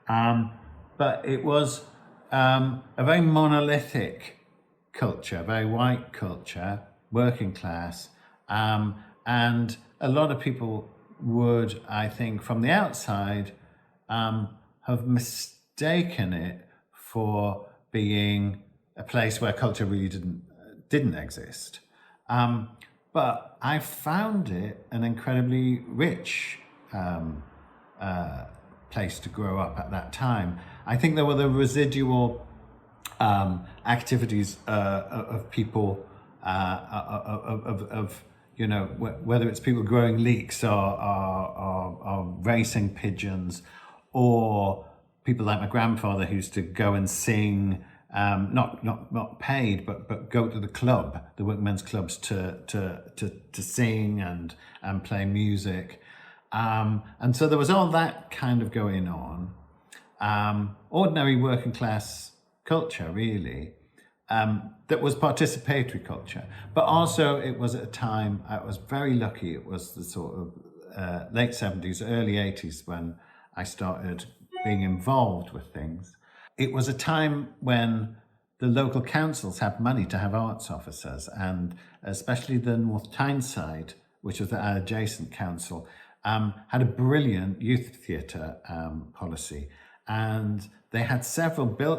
[SPEAKER 10] But it was a very monolithic culture, very white culture, working class, and a lot of people would, I think, from the outside, have mistaken it for being a place where culture really didn't exist. But I found it an incredibly rich place to grow up at that time. I think there were the residual activities of people, you know, whether it's people growing leeks or racing pigeons, or people like my grandfather who used to go and sing, not paid, but go to the club, the workmen's clubs to sing and play music. And so there was all that kind of going on. Ordinary working class culture, really, that was participatory culture. But also it was at a time, I was very lucky, it was the sort of late 70s, early 80s when I started being involved with things. It was a time when the local councils had money to have arts officers, and especially the North Tyneside, which was the adjacent council, had a brilliant youth theatre policy. And they had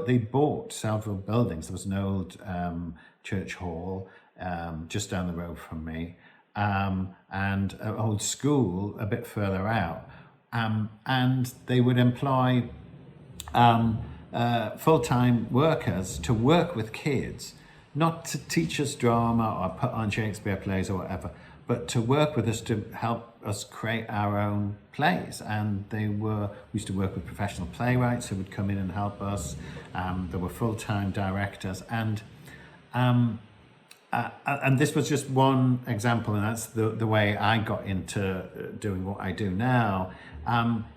[SPEAKER 10] they bought several buildings. There was an old church hall just down the road from me, and an old school a bit further out. And they would employ full-time workers to work with kids, not to teach us drama or put on Shakespeare plays or whatever, but to work with us to help us create our own plays. And we used to work with professional playwrights who would come in and help us. There were full-time directors, and this was just one example, and that's the way I got into doing what I do now,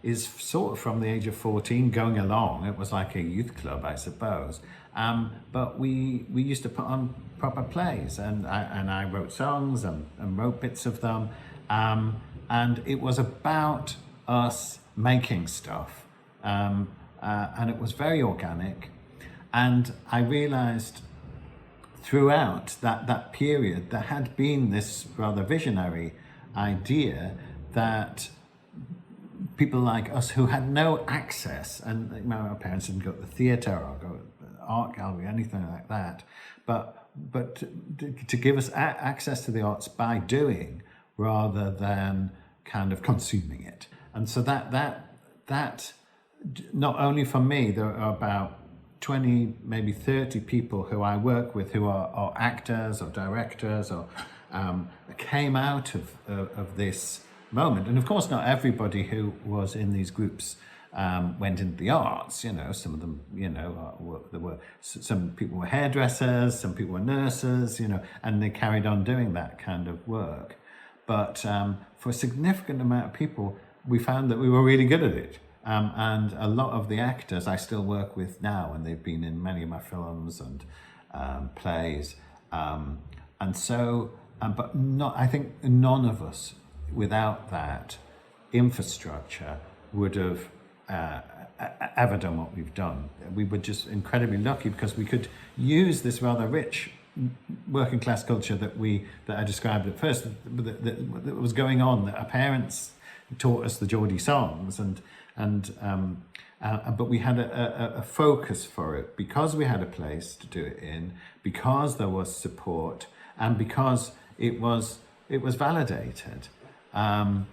[SPEAKER 10] is sort of from the age of 14 going along. It was like a youth club, I suppose. But we used to put on proper plays, and I wrote songs and wrote bits of them. And it was about us making stuff. And it was very organic. And I realized throughout that period, there had been this rather visionary idea that people like us who had no access, and you know, our parents didn't go to the theatre or go to the art gallery, anything like that, but to give us access to the arts by doing rather than kind of consuming it. And so that not only for me, there are about 20, maybe 30 people who I work with who are actors or directors or came out of this moment. And of course, not everybody who was in these groups went into the arts. You know, some of them, you know, there were some people were hairdressers, some people were nurses, you know, and they carried on doing that kind of work. But for a significant amount of people, we found that we were really good at it. And a lot of the actors I still work with now, and they've been in many of my films and plays. And so, but I think none of us, without that infrastructure, would have ever done what we've done. We were just incredibly lucky because we could use this rather rich working class culture that I described at first, that was going on, that our parents taught us the Geordie songs, but we had a focus for it because we had a place to do it in, because there was support, and because it was validated. And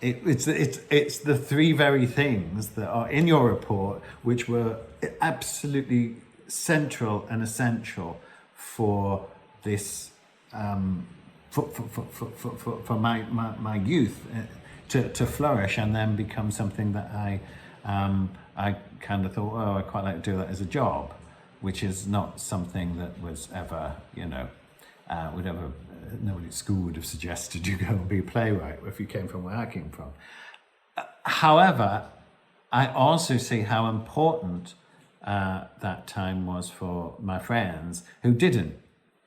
[SPEAKER 10] it's the three very things that are in your report which were absolutely central and essential for this for my youth to flourish and then become something that I kind of thought, oh, I quite like to do that as a job, which is not something that was ever, you know, nobody at school would have suggested you go and be a playwright if you came from where I came from. However, I also see how important that time was for my friends who didn't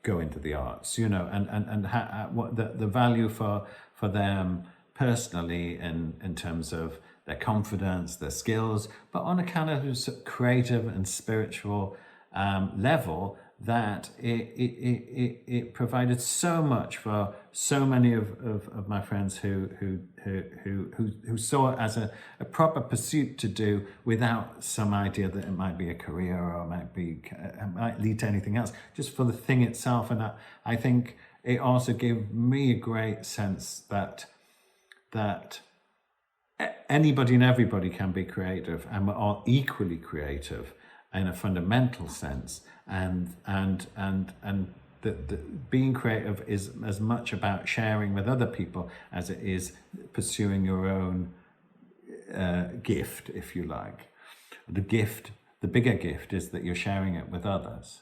[SPEAKER 10] go into the arts, you know, and what the value for them personally in terms of their confidence, their skills, but on a kind of creative and spiritual level, that it provided so much for so many of my friends who saw it as a proper pursuit to do without some idea that it might be a career or it might lead to anything else, just for the thing itself. And I think it also gave me a great sense that anybody and everybody can be creative, and we're all equally creative in a fundamental sense, and that being creative is as much about sharing with other people as it is pursuing your own gift, if you like. The bigger gift is that you're sharing it with others.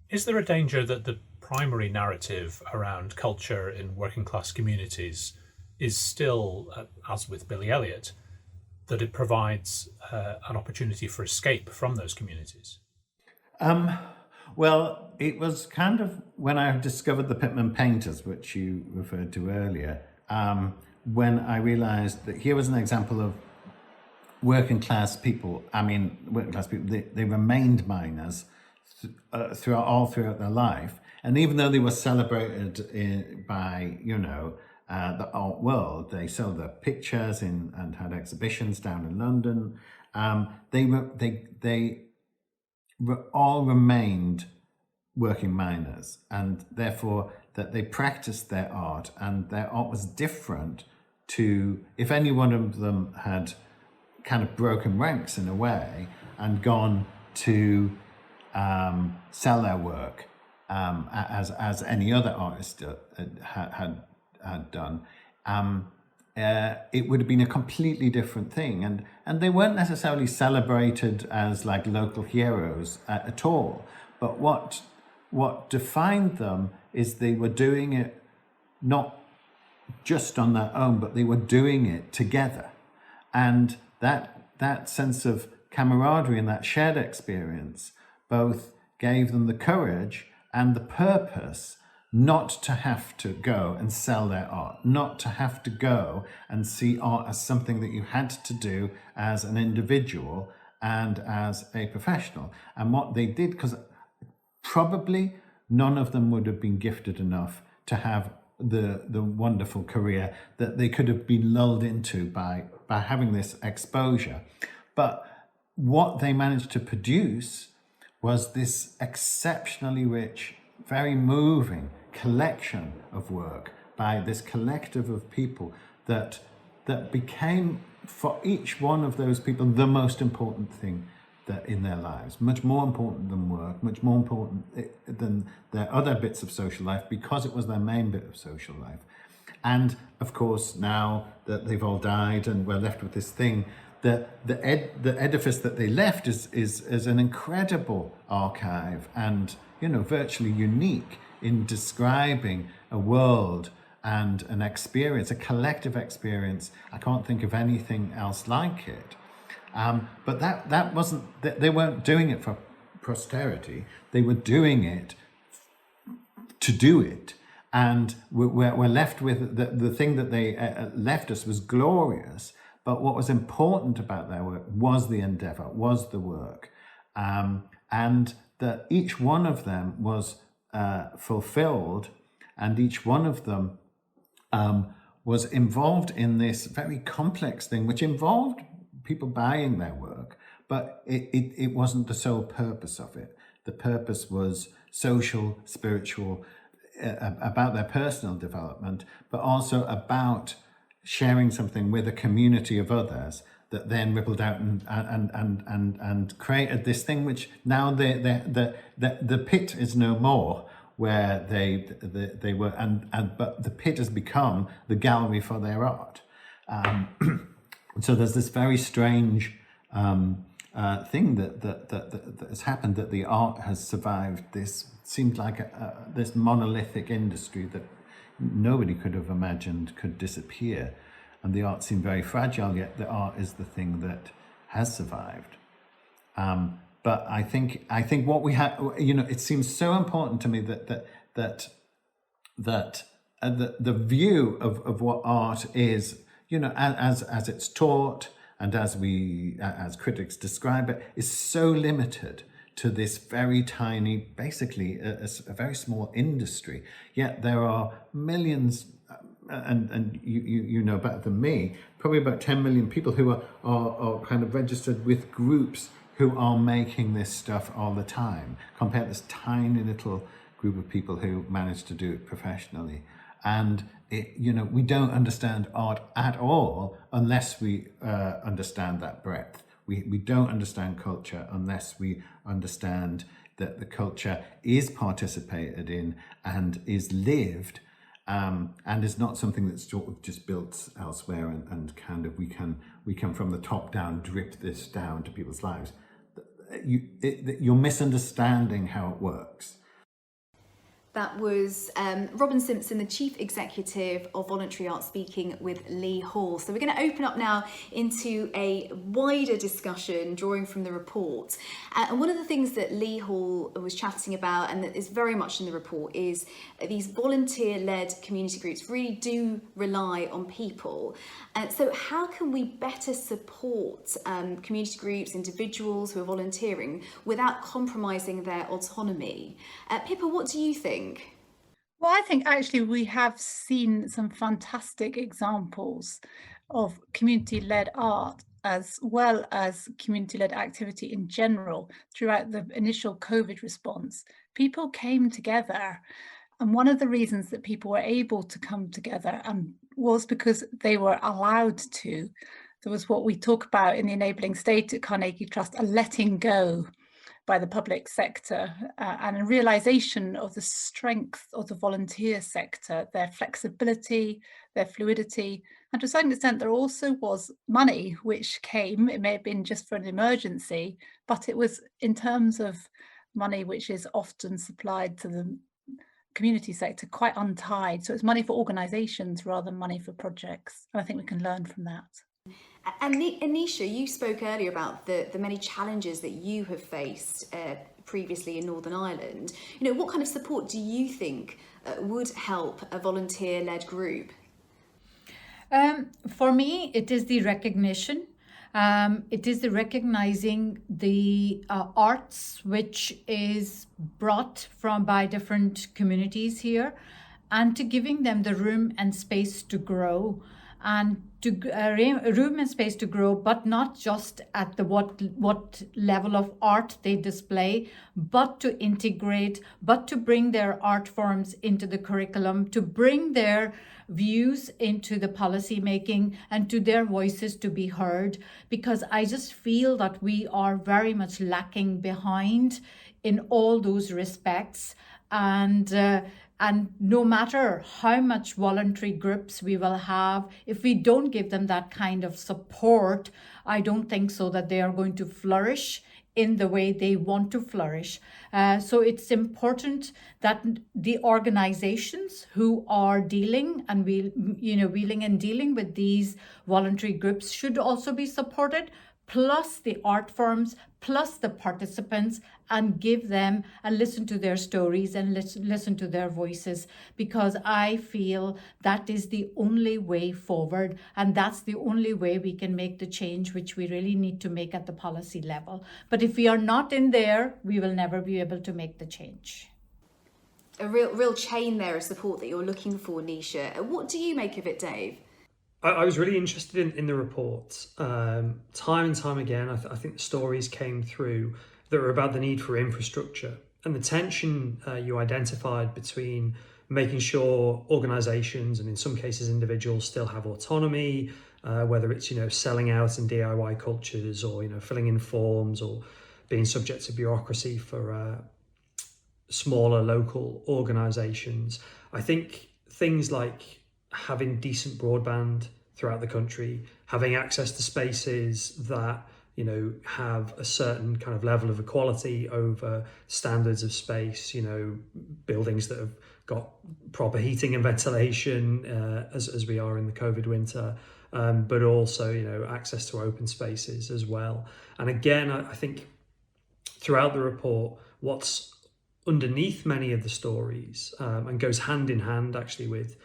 [SPEAKER 8] Is there a danger that the primary narrative around culture in working class communities is still, as with Billy Elliot, that it provides an opportunity for escape from those communities?
[SPEAKER 10] Well, it was kind of when I discovered the Pitman Painters, which you referred to earlier, when I realized that here was an example of working class people. They remained miners throughout their life. And even though they were celebrated by, the art world, they sold their pictures and had exhibitions down in London. They all remained working miners, and therefore that they practiced their art, and their art was different to if any one of them had kind of broken ranks in a way and gone to sell their work as any other artist had done. It would have been a completely different thing, and they weren't necessarily celebrated as like local heroes at all. But what defined them is they were doing it not just on their own, but they were doing it together, and that sense of camaraderie and that shared experience both gave them the courage and the purpose not to have to go and sell their art, not to have to go and see art as something that you had to do as an individual and as a professional. And what they did, because probably none of them would have been gifted enough to have the wonderful career that they could have been lulled into by having this exposure. But what they managed to produce was this exceptionally rich, very moving collection of work by this collective of people that became, for each one of those people, the most important thing that in their lives, much more important than work, much more important than their other bits of social life, because it was their main bit of social life. And of course, now that they've all died and we're left with this thing, the edifice that they left is an incredible archive, and virtually unique in describing a world and an experience, a collective experience. I can't think of anything else like it. But that wasn't, they weren't doing it for posterity. They were doing it to do it. And we're left with the thing that they left us was glorious. But what was important about their work was the endeavor, was the work. And that each one of them was fulfilled, and each one of them was involved in this very complex thing, which involved people buying their work, but it wasn't the sole purpose of it. The purpose was social, spiritual, about their personal development, but also about sharing something with a community of others that then rippled out and created this thing which now the pit is no more where they were, but the pit has become the gallery for their art. So there's this very strange thing that has happened, that the art has survived this, seemed like this monolithic industry that nobody could have imagined could disappear. And the art seemed very fragile, yet the art is the thing that has survived. But I think what we have, it seems so important to me that the view of what art is, as it's taught and as critics describe it, is so limited to this very tiny, basically a very small industry. Yet there are millions, and you know better than me, probably about 10 million people who are kind of registered with groups who are making this stuff all the time, compared to this tiny little group of people who manage to do it professionally. And we don't understand art at all unless we understand that breadth. We don't understand culture unless we understand that the culture is participated in and is lived, and is not something that's sort of just built elsewhere and kind of we can from the top down drip this down to people's lives. You're misunderstanding how it works.
[SPEAKER 1] That was Robin Simpson, the Chief Executive of Voluntary Art, speaking with Lee Hall. So we're going to open up now into a wider discussion drawing from the report. And one of the things that Lee Hall was chatting about, and that is very much in the report, is these volunteer-led community groups really do rely on people. So how can we better support community groups, individuals who are volunteering without compromising their autonomy? Pippa, what do you think?
[SPEAKER 5] Well, I think actually we have seen some fantastic examples of community-led art as well as community-led activity in general throughout the initial COVID response. People came together, and one of the reasons that people were able to come together was because they were allowed to. There was what we talk about in the Enabling State at Carnegie Trust, a letting go by the public sector, and a realization of the strength of the volunteer sector, their flexibility, their fluidity, and to a certain extent there also was money which came. It may have been just for an emergency, but it was in terms of money which is often supplied to the community sector quite untied. So it's money for organisations rather than money for projects, and I think we can learn from that.
[SPEAKER 1] And Nisha, you spoke earlier about the many challenges that you have faced previously in Northern Ireland. What kind of support do you think would help a volunteer-led group?
[SPEAKER 7] For me, it is the recognition. It is the recognizing the arts which is brought by different communities here, and to giving them the room and space to grow. And to room and space to grow, but not just at the what level of art they display, but to integrate, but to bring their art forms into the curriculum, to bring their views into the policy making, and to their voices to be heard. Because I just feel that we are very much lacking behind in all those respects. And no matter how much voluntary groups we will have, if we don't give them that kind of support, I don't think so that they are going to flourish in the way they want to flourish. So it's important that the organizations who are dealing and wheeling and dealing with these voluntary groups should also be supported, plus the art forms, plus the participants, and give them and listen to their stories and listen to their voices, because I feel that is the only way forward, and that's the only way we can make the change which we really need to make at the policy level. But if we are not in there, we will never be able to make the change.
[SPEAKER 1] A real chain there of support that you're looking for, Nisha. What do you make of it, Dave?
[SPEAKER 6] I was really interested in the report. Time and time again, I think the stories came through that were about the need for infrastructure and the tension you identified between making sure organisations and in some cases individuals still have autonomy, whether it's selling out in DIY cultures or filling in forms or being subject to bureaucracy for smaller local organisations. I think things like having decent broadband throughout the country, having access to spaces that have a certain kind of level of equality over standards of space, buildings that have got proper heating and ventilation as we are in the COVID winter, but also, access to open spaces as well. And again, I think throughout the report, what's underneath many of the stories and goes hand in hand actually with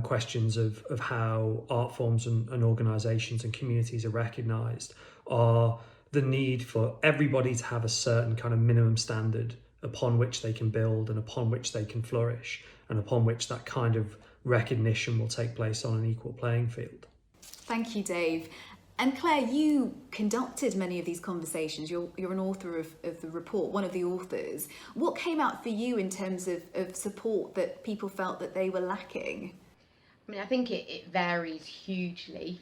[SPEAKER 6] questions of how art forms and organisations and communities are recognised are the need for everybody to have a certain kind of minimum standard upon which they can build and upon which they can flourish and upon which that kind of recognition will take place on an equal playing field.
[SPEAKER 1] Thank you, Dave. And Claire, you conducted many of these conversations. You're an author of the report, one of the authors. What came out for you in terms of support that people felt that they were lacking?
[SPEAKER 3] I mean, I think it varies hugely.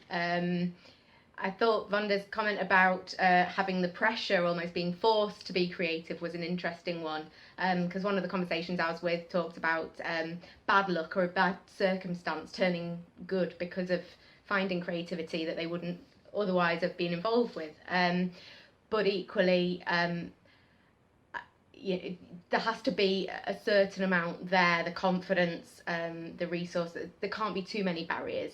[SPEAKER 3] I thought Vanda's comment about having the pressure, almost being forced to be creative, was an interesting one. Because one of the conversations I was with talked about bad luck or a bad circumstance turning good because of finding creativity that they wouldn't otherwise have been involved with. But equally, there has to be a certain amount there, the confidence, the resources. There can't be too many barriers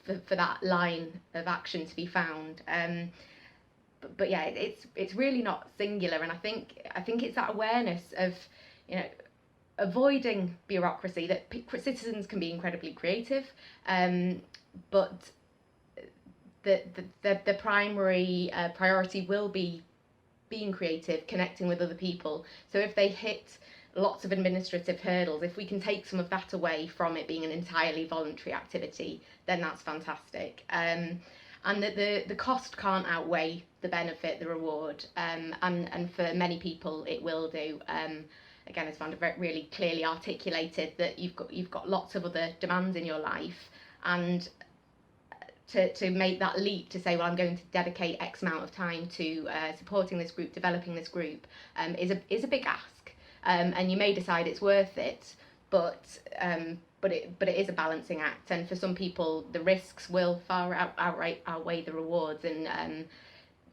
[SPEAKER 3] for that line of action to be found. But yeah, it's really not singular, and I think it's that awareness of, avoiding bureaucracy, that citizens can be incredibly creative, but the primary priority will be being creative, connecting with other people. So if they hit lots of administrative hurdles, if we can take some of that away from it being an entirely voluntary activity, then that's fantastic. And that the cost can't outweigh the benefit, the reward, and for many people it will do. Again, as Vanda really clearly articulated, that you've got lots of other demands in your life, and to make that leap to say, well, I'm going to dedicate X amount of time to supporting this group, developing this group, is a big ask. And you may decide it's worth it, but it is a balancing act. And for some people, the risks will outright outweigh the rewards, and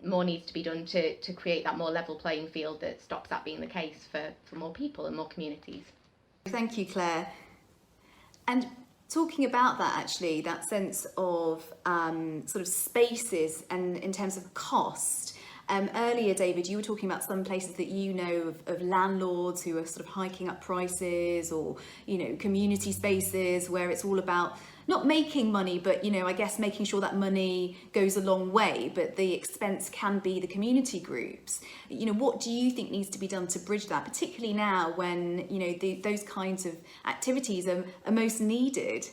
[SPEAKER 3] more needs to be done to create that more level playing field that stops that being the case for more people and more communities.
[SPEAKER 1] Thank you, Claire. And talking about that, actually, that sense of sort of spaces and in terms of cost. Earlier, David, you were talking about some places that you know of landlords who are sort of hiking up prices, or, community spaces where it's all about not making money, but, I guess making sure that money goes a long way, but the expense can be the community groups. What do you think needs to be done to bridge that, particularly now when, those kinds of activities are most needed?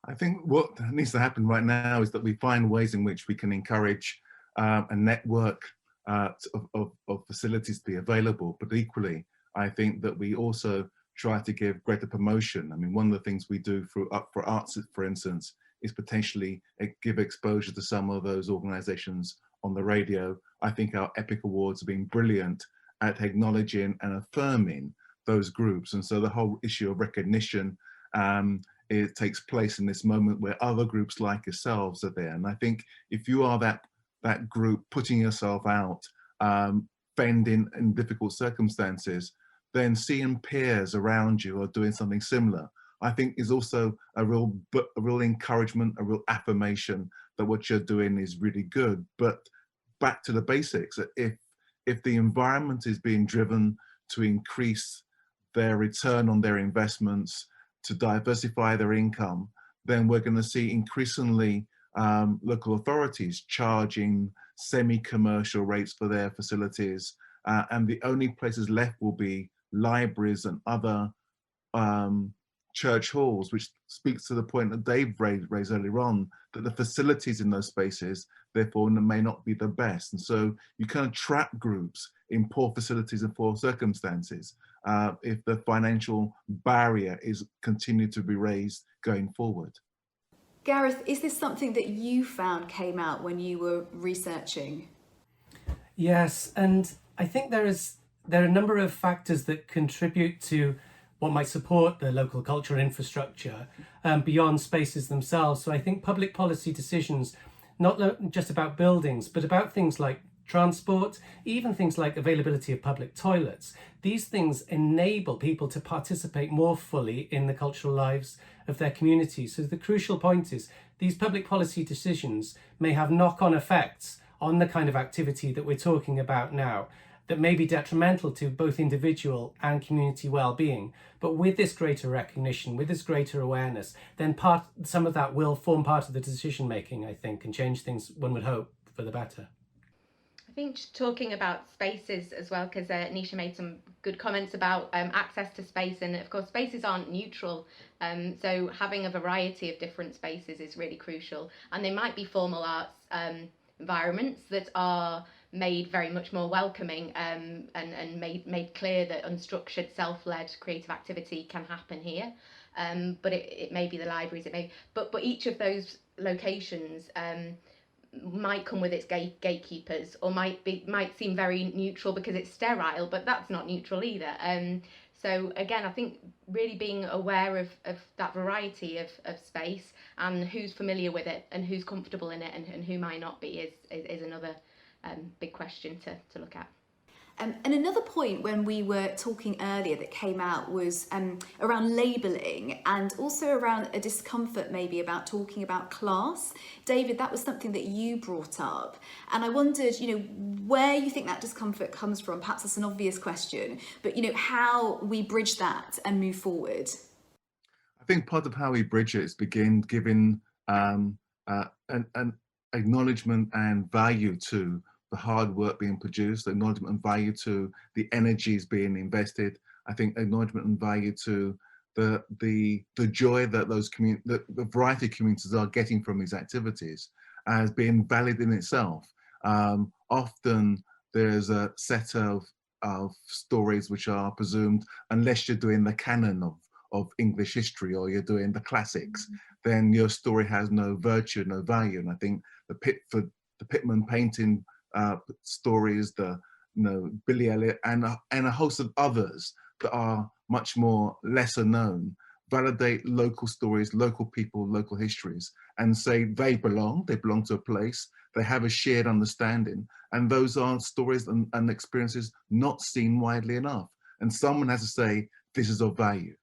[SPEAKER 4] I think what needs to happen right now is that we find ways in which we can encourage a network of facilities to be available, but equally, I think that we also try to give greater promotion. I mean, one of the things we do for arts, for instance, is potentially give exposure to some of those organisations on the radio. I think our Epic Awards have been brilliant at acknowledging and affirming those groups, and so the whole issue of recognition it takes place in this moment where other groups like yourselves are there. And I think if you are that group putting yourself out, fending in difficult circumstances, then seeing peers around you are doing something similar, I think is also a real encouragement, a real affirmation that what you're doing is really good. But back to the basics, if the environment is being driven to increase their return on their investments, to diversify their income, then we're going to see increasingly local authorities charging semi-commercial rates for their facilities, and the only places left will be libraries and other church halls, which speaks to the point that Dave raised earlier on, that the facilities in those spaces therefore may not be the best. And so you kind of trap groups in poor facilities and poor circumstances if the financial barrier is continued to be raised going forward.
[SPEAKER 1] Gareth, is this something that you found came out when you were researching?
[SPEAKER 2] Yes, and I think there are a number of factors that contribute to what might support the local cultural infrastructure beyond spaces themselves. So I think public policy decisions, not just about buildings, but about things like transport, even things like availability of public toilets. These things enable people to participate more fully in the cultural lives of their communities. So the crucial point is these public policy decisions may have knock-on effects on the kind of activity that we're talking about now that may be detrimental to both individual and community well-being. But with this greater recognition, with this greater awareness, then some of that will form part of the decision-making, I think, and change things, one would hope, for the better.
[SPEAKER 3] think just talking about spaces as well, because Nisha made some good comments about access to space, and of course spaces aren't neutral, so having a variety of different spaces is really crucial, and they might be formal arts environments that are made very much more welcoming, and made clear that unstructured self-led creative activity can happen here, but it may be the libraries, but each of those locations might come with its gatekeepers, or might seem very neutral because it's sterile, but that's not neutral either. So again, I think really being aware of that variety of space and who's familiar with it and who's comfortable in it and who might not be is another big question to look at.
[SPEAKER 1] And another point when we were talking earlier that came out was around labelling, and also around a discomfort maybe about talking about class. David, that was something that you brought up, and I wondered, where you think that discomfort comes from. Perhaps that's an obvious question, but how we bridge that and move forward.
[SPEAKER 4] I think part of how we bridge it is begin giving an acknowledgement and value to the hard work being produced, acknowledgement and value to the energies being invested. I think acknowledgement and value to the joy that the variety of communities are getting from these activities as being valid in itself. Often there's a set of stories which are presumed, unless you're doing the canon of English history or you're doing the classics, then your story has no virtue, no value. And I think the Pitman painting stories, Billy Elliot, and a host of others that are much more lesser known, validate local stories, local people, local histories, and say they belong to a place, they have a shared understanding, and those are stories and experiences not seen widely enough. And someone has to say, this is of value.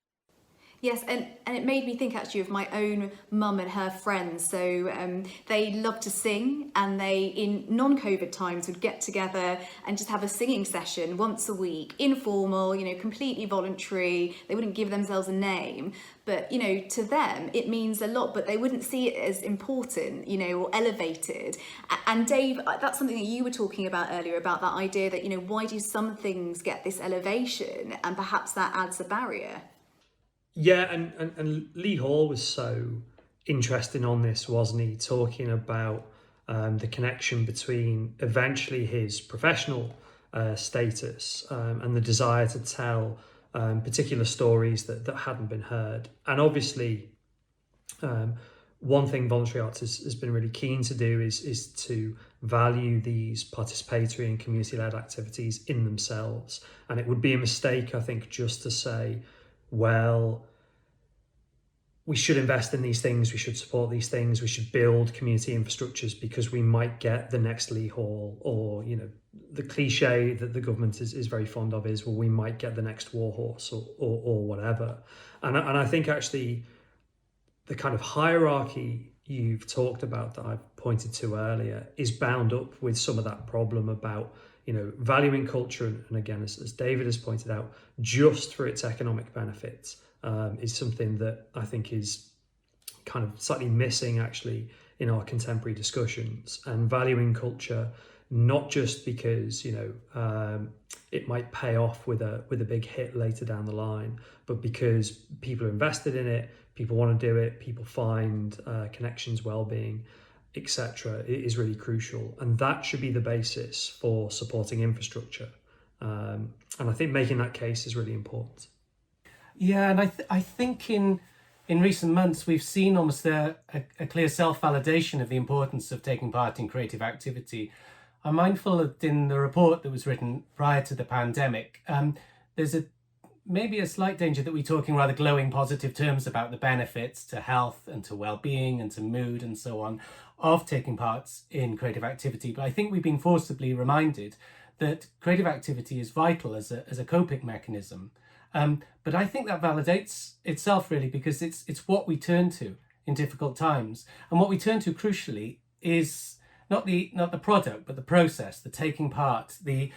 [SPEAKER 1] Yes, and it made me think actually of my own mum and her friends. So they love to sing, and they, in non-COVID times, would get together and just have a singing session once a week, informal, completely voluntary. They wouldn't give themselves a name, but to them it means a lot, but they wouldn't see it as important, or elevated. And Dave, that's something that you were talking about earlier, about that idea that, why do some things get this elevation, and perhaps that adds a barrier.
[SPEAKER 6] Yeah, and Lee Hall was so interesting on this, wasn't he? Talking about the connection between eventually his professional status and the desire to tell particular stories that hadn't been heard. And obviously, one thing Voluntary Arts has been really keen to do is to value these participatory and community-led activities in themselves. And it would be a mistake, I think, just to say, well, we should invest in these things, we should support these things, we should build community infrastructures because we might get the next Lee Hall, or, the cliche that the government is very fond of is, well, we might get the next Warhorse or whatever. And I think actually the kind of hierarchy you've talked about that I've pointed to earlier is bound up with some of that problem about, valuing culture, and again, as David has pointed out, just for its economic benefits, is something that I think is kind of slightly missing actually in our contemporary discussions, and valuing culture not just because it might pay off with a big hit later down the line, but because people are invested in it, people want to do it, people find connections, well-being, etc. It is really crucial, and that should be the basis for supporting infrastructure. And I think making that case is really important.
[SPEAKER 2] Yeah, and I think in recent months we've seen almost a clear self-validation of the importance of taking part in creative activity. I'm mindful that in the report that was written prior to the pandemic, there's maybe a slight danger that we're talking rather glowing positive terms about the benefits to health and to well-being and to mood and so on of taking part in creative activity. But I think we've been forcibly reminded that creative activity is vital as a coping mechanism. But I think that validates itself really, because it's what we turn to in difficult times, and what we turn to crucially is not the product, but the process, the taking part, the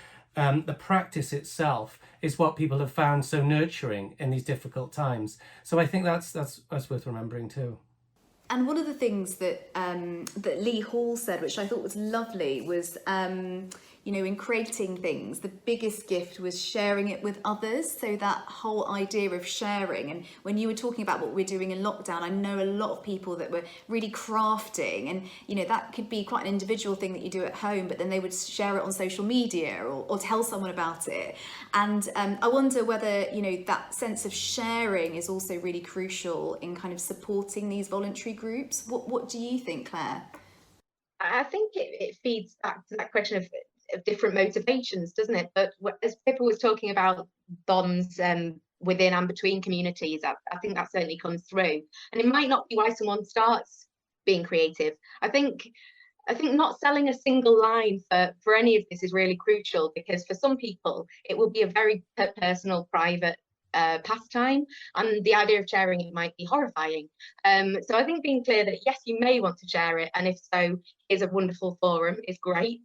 [SPEAKER 2] practice itself is what people have found so nurturing in these difficult times. So I think that's worth remembering too.
[SPEAKER 1] And one of the things that Lee Hall said, which I thought was lovely, was you know, in creating things, the biggest gift was sharing it with others. So that whole idea of sharing, and when you were talking about what we're doing in lockdown, I know a lot of people that were really crafting, and you know, that could be quite an individual thing that you do at home, but then they would share it on social media or tell someone about it. And I wonder whether, you know, that sense of sharing is also really crucial in kind of supporting these voluntary groups. What do you think, Claire?
[SPEAKER 3] I think it feeds back to that question of different motivations, doesn't it? But as Pippa was talking about bonds within and between communities, I think that certainly comes through. And it might not be why someone starts being creative. I think not selling a single line for any of this is really crucial, because for some people it will be a very personal, private pastime, and the idea of sharing it might be horrifying. So I think being clear that yes, you may want to share it, and if so, is a wonderful forum, is great.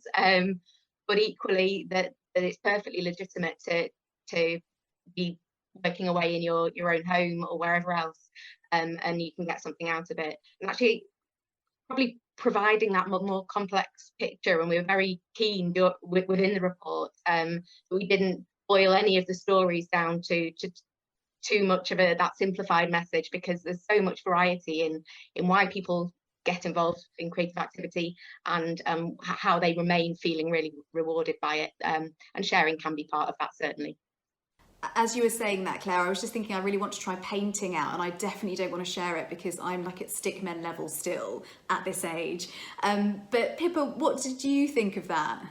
[SPEAKER 3] But equally that it's perfectly legitimate to be working away in your own home or wherever else, and you can get something out of it. And actually, probably providing that more complex picture, and we were very keen within the report. We didn't boil any of the stories down to too much of that simplified message, because there's so much variety in why people get involved in creative activity, and how they remain feeling really rewarded by it. And sharing can be part of that, certainly.
[SPEAKER 1] As you were saying that, Claire, I was just thinking I really want to try painting out, and I definitely don't want to share it because I'm like at stickmen level still at this age. But Pippa, what did you think of that?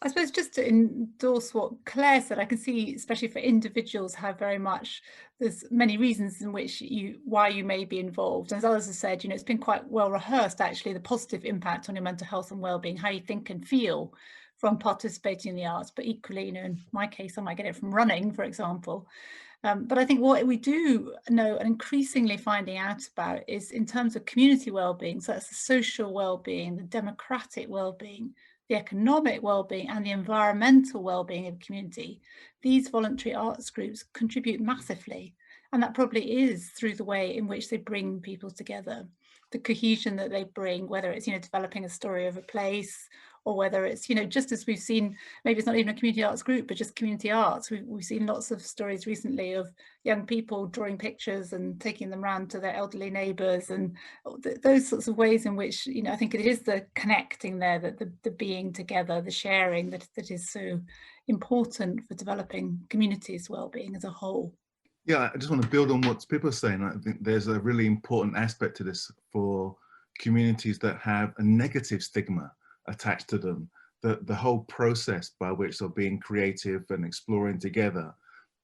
[SPEAKER 5] I suppose just to endorse what Claire said, I can see, especially for individuals, how very much there's many reasons in which why you may be involved. And as others have said, you know, it's been quite well rehearsed, actually, the positive impact on your mental health and well-being, how you think and feel from participating in the arts. But equally, you know, in my case, I might get it from running, for example. But I think what we do know and increasingly finding out about is in terms of community well-being, so that's the social well-being, the democratic well-being, the economic well-being and the environmental well-being of the community, these voluntary arts groups contribute massively. And that probably is through the way in which they bring people together, the cohesion that they bring, whether it's, you know, developing a story of a place, or whether it's, you know, just as we've seen, maybe it's not even a community arts group, but just community arts. We've seen lots of stories recently of young people drawing pictures and taking them around to their elderly neighbours, and those sorts of ways in which, you know, I think it is the connecting there, that the being together, the sharing that is so important for developing communities' well-being as a whole.
[SPEAKER 4] Yeah, I just want to build on what Pippa's saying. I think there's a really important aspect to this for communities that have a negative stigma attached to them. The whole process by which they're being creative and exploring together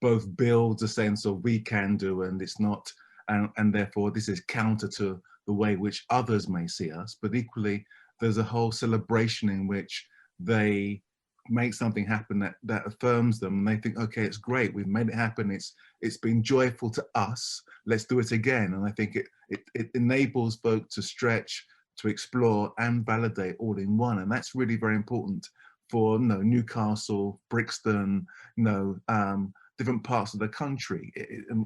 [SPEAKER 4] both builds a sense of we can do, and it's not, and therefore this is counter to the way which others may see us. But equally, there's a whole celebration in which they make something happen that affirms them, and they think, okay, it's great, we've made it happen, it's been joyful to us, let's do it again. And I think it enables folk to stretch, to explore and validate all in one. And that's really very important for, you know, Newcastle, Brixton, you know, different parts of the country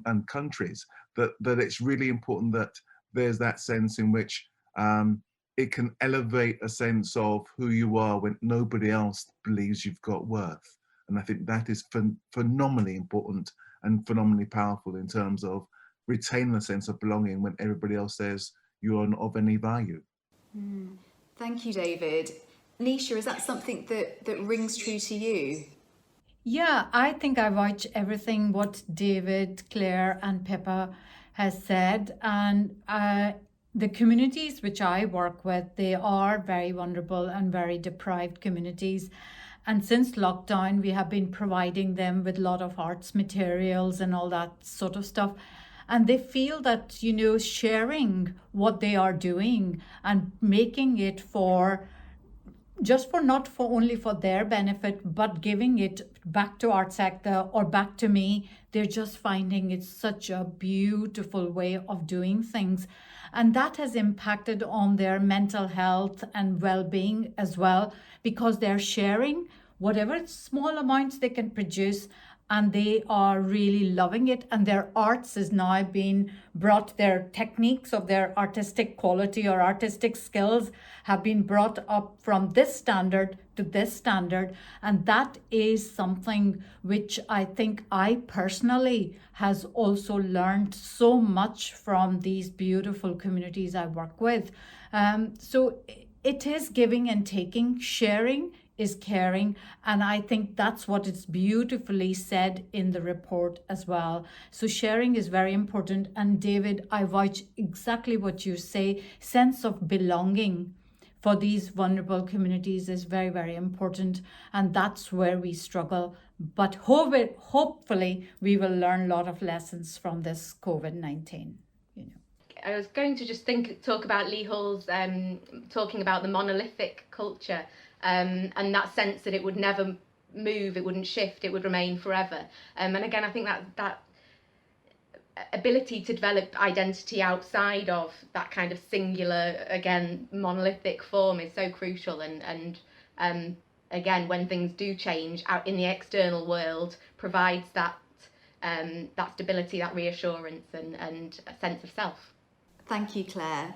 [SPEAKER 4] and countries, that it's really important that there's that sense in which it can elevate a sense of who you are when nobody else believes you've got worth. And I think that is phenomenally important and phenomenally powerful in terms of retaining a sense of belonging when everybody else says you are not of any value.
[SPEAKER 1] Thank you, David. Nisha, is that something that rings true to you?
[SPEAKER 7] Yeah, I think I watch everything what David, Claire and Pippa has said, and the communities which I work with, they are very vulnerable and very deprived communities. And since lockdown, we have been providing them with a lot of arts materials and all that sort of stuff. And they feel that, you know, sharing what they are doing and making it not for only for their benefit, but giving it back to ArtsEkta or back to me, they're just finding it such a beautiful way of doing things. And that has impacted on their mental health and well-being as well, because they're sharing whatever small amounts they can produce, and they are really loving it, and their arts is now being brought, their techniques of their artistic quality or artistic skills have been brought up from this standard to this standard, and that is something which I think I personally has also learned so much from these beautiful communities I work with. So it is giving and taking. Sharing is caring, and I think that's what is beautifully said in the report as well. So sharing is very important, and David, I vouch exactly what you say. Sense of belonging for these vulnerable communities is very, very important, and that's where we struggle. But hopefully we will learn a lot of lessons from this COVID-19.
[SPEAKER 3] I was going to just talk about Lee Hall's talking about the monolithic culture, and that sense that it would never move, it wouldn't shift, it would remain forever. And again, I think that ability to develop identity outside of that kind of singular, again, monolithic form is so crucial. And again, when things do change out in the external world, provides that stability, that reassurance, and a sense of self.
[SPEAKER 1] Thank you, Claire.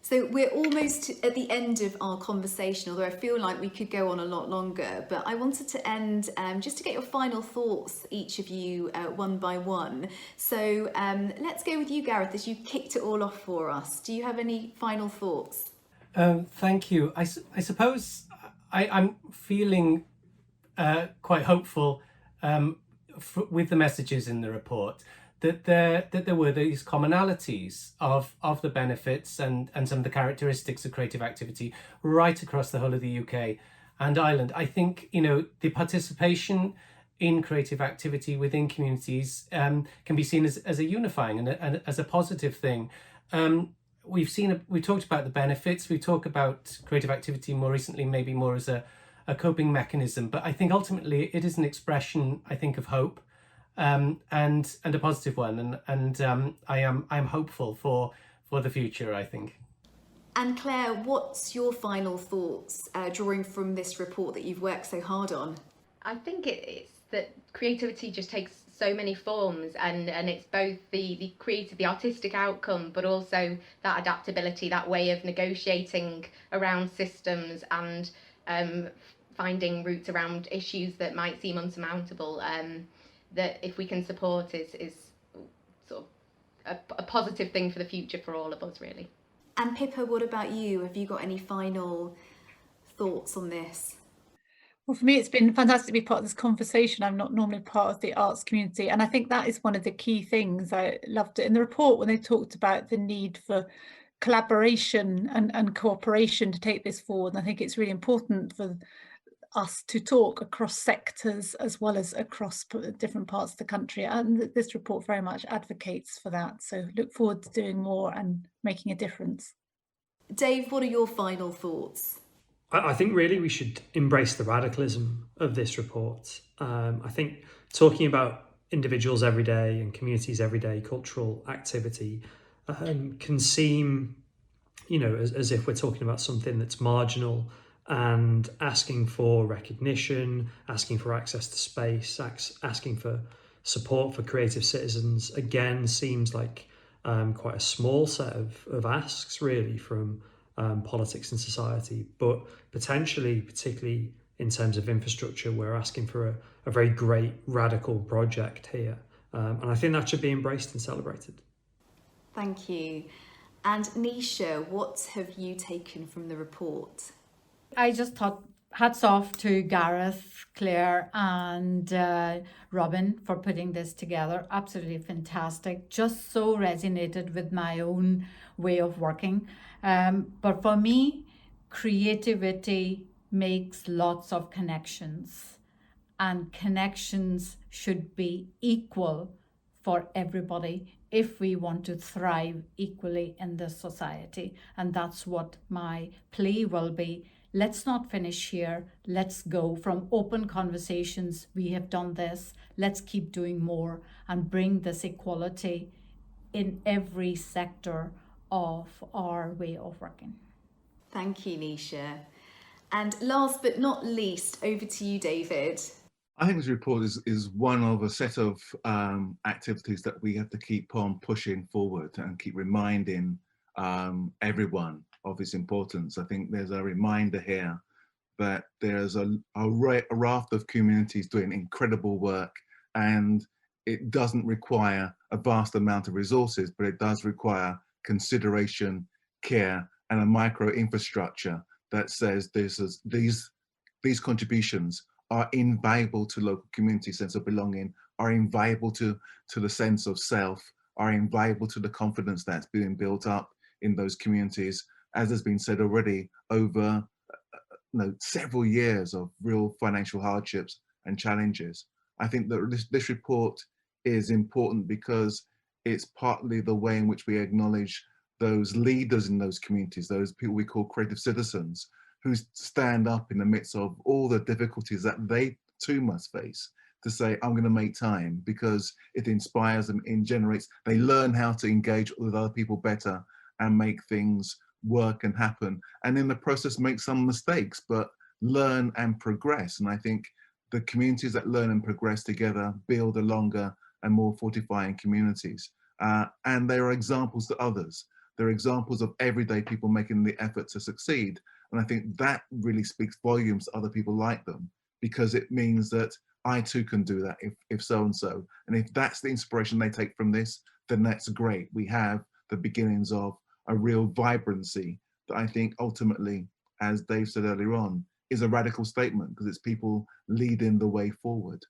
[SPEAKER 1] So we're almost at the end of our conversation, although I feel like we could go on a lot longer, but I wanted to end just to get your final thoughts, each of you, one by one. So let's go with you, Gareth, as you kicked it all off for us. Do you have any final thoughts?
[SPEAKER 2] Thank you. I suppose I'm feeling quite hopeful with the messages in the report. That there were these commonalities of the benefits and some of the characteristics of creative activity right across the whole of the UK and Ireland. I think, the participation in creative activity within communities can be seen as a unifying and as a positive thing. We've talked about the benefits. We talk about creative activity more recently, maybe more as a coping mechanism. But I think ultimately it is an expression, I think, of hope. And a positive one, and I am hopeful for the future, I think.
[SPEAKER 1] And Claire, what's your final thoughts drawing from this report that you've worked so hard on?
[SPEAKER 3] I think it's that creativity just takes so many forms, and it's both the creative, the artistic outcome, but also that adaptability, that way of negotiating around systems and finding routes around issues that might seem unsurmountable. That if we can support is sort of a positive thing for the future for all of us, really.
[SPEAKER 1] And Pippa, what about you? Have you got any final thoughts on this?
[SPEAKER 5] Well, for me, it's been fantastic to be part of this conversation. I'm not normally part of the arts community, and I think that is one of the key things. I loved it in the report when they talked about the need for collaboration and cooperation to take this forward. And I think it's really important for us to talk across sectors as well as across different parts of the country, and this report very much advocates for that. So look forward to doing more and making a difference.
[SPEAKER 1] Dave, what are your final thoughts?
[SPEAKER 6] I think really we should embrace the radicalism of this report. I think talking about individuals' everyday and communities' everyday cultural activity can seem, as if we're talking about something that's marginal, and asking for recognition, asking for access to space, asking for support for creative citizens, again, seems like quite a small set of asks, really, from politics and society. But potentially, particularly in terms of infrastructure, we're asking for a very great radical project here. And I think that should be embraced and celebrated.
[SPEAKER 1] Thank you. And Nisha, what have you taken from the report?
[SPEAKER 7] I just thought hats off to Gareth, Claire and Robin for putting this together. Absolutely fantastic. Just so resonated with my own way of working. But for me, creativity makes lots of connections, and connections should be equal for everybody if we want to thrive equally in this society. And that's what my plea will be. Let's not finish here. Let's go from open conversations. We have done this. Let's keep doing more and bring this equality in every sector of our way of working.
[SPEAKER 1] Thank you, Nisha. And last but not least, over to you, David.
[SPEAKER 4] I think this report is one of a set of activities that we have to keep on pushing forward and keep reminding everyone of its importance. I think there's a reminder here that there's a raft of communities doing incredible work, and it doesn't require a vast amount of resources, but it does require consideration, care, and a micro infrastructure that says these contributions are invaluable to local community sense of belonging, are invaluable to the sense of self, are invaluable to the confidence that's being built up in those communities, as has been said already, over several years of real financial hardships and challenges. I think that this report is important because it's partly the way in which we acknowledge those leaders in those communities, those people we call creative citizens, who stand up in the midst of all the difficulties that they too must face, to say, I'm going to make time, because it inspires them, it generates, they learn how to engage with other people better and make things work and happen, and in the process make some mistakes, but learn and progress. And I think the communities that learn and progress together build a longer and more fortifying communities. And there are examples to others. There are examples of everyday people making the effort to succeed. And I think that really speaks volumes to other people like them, because it means that I too can do that if so-and-so. And if that's the inspiration they take from this, then that's great. We have the beginnings of a real vibrancy that I think ultimately, as Dave said earlier on, is a radical statement, because it's people leading the way forward.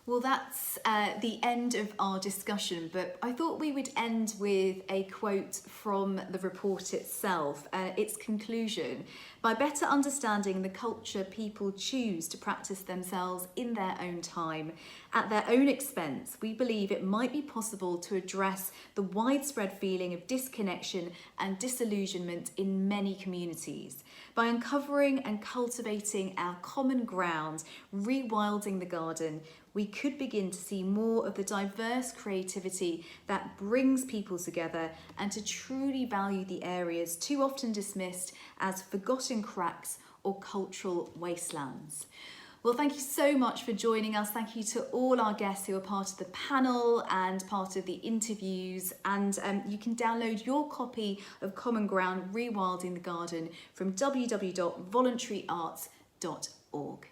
[SPEAKER 1] Well, that's the end of our discussion, but I thought we would end with a quote from the report itself, its conclusion. By better understanding the culture people choose to practice themselves in their own time, at their own expense, we believe it might be possible to address the widespread feeling of disconnection and disillusionment in many communities. By uncovering and cultivating our common ground, rewilding the garden, we could begin to see more of the diverse creativity that brings people together, and to truly value the areas too often dismissed as forgotten cracks or cultural wastelands. Well, thank you so much for joining us. Thank you to all our guests who are part of the panel and part of the interviews. And you can download your copy of Common Ground, Rewilding the Garden from www.voluntaryarts.org.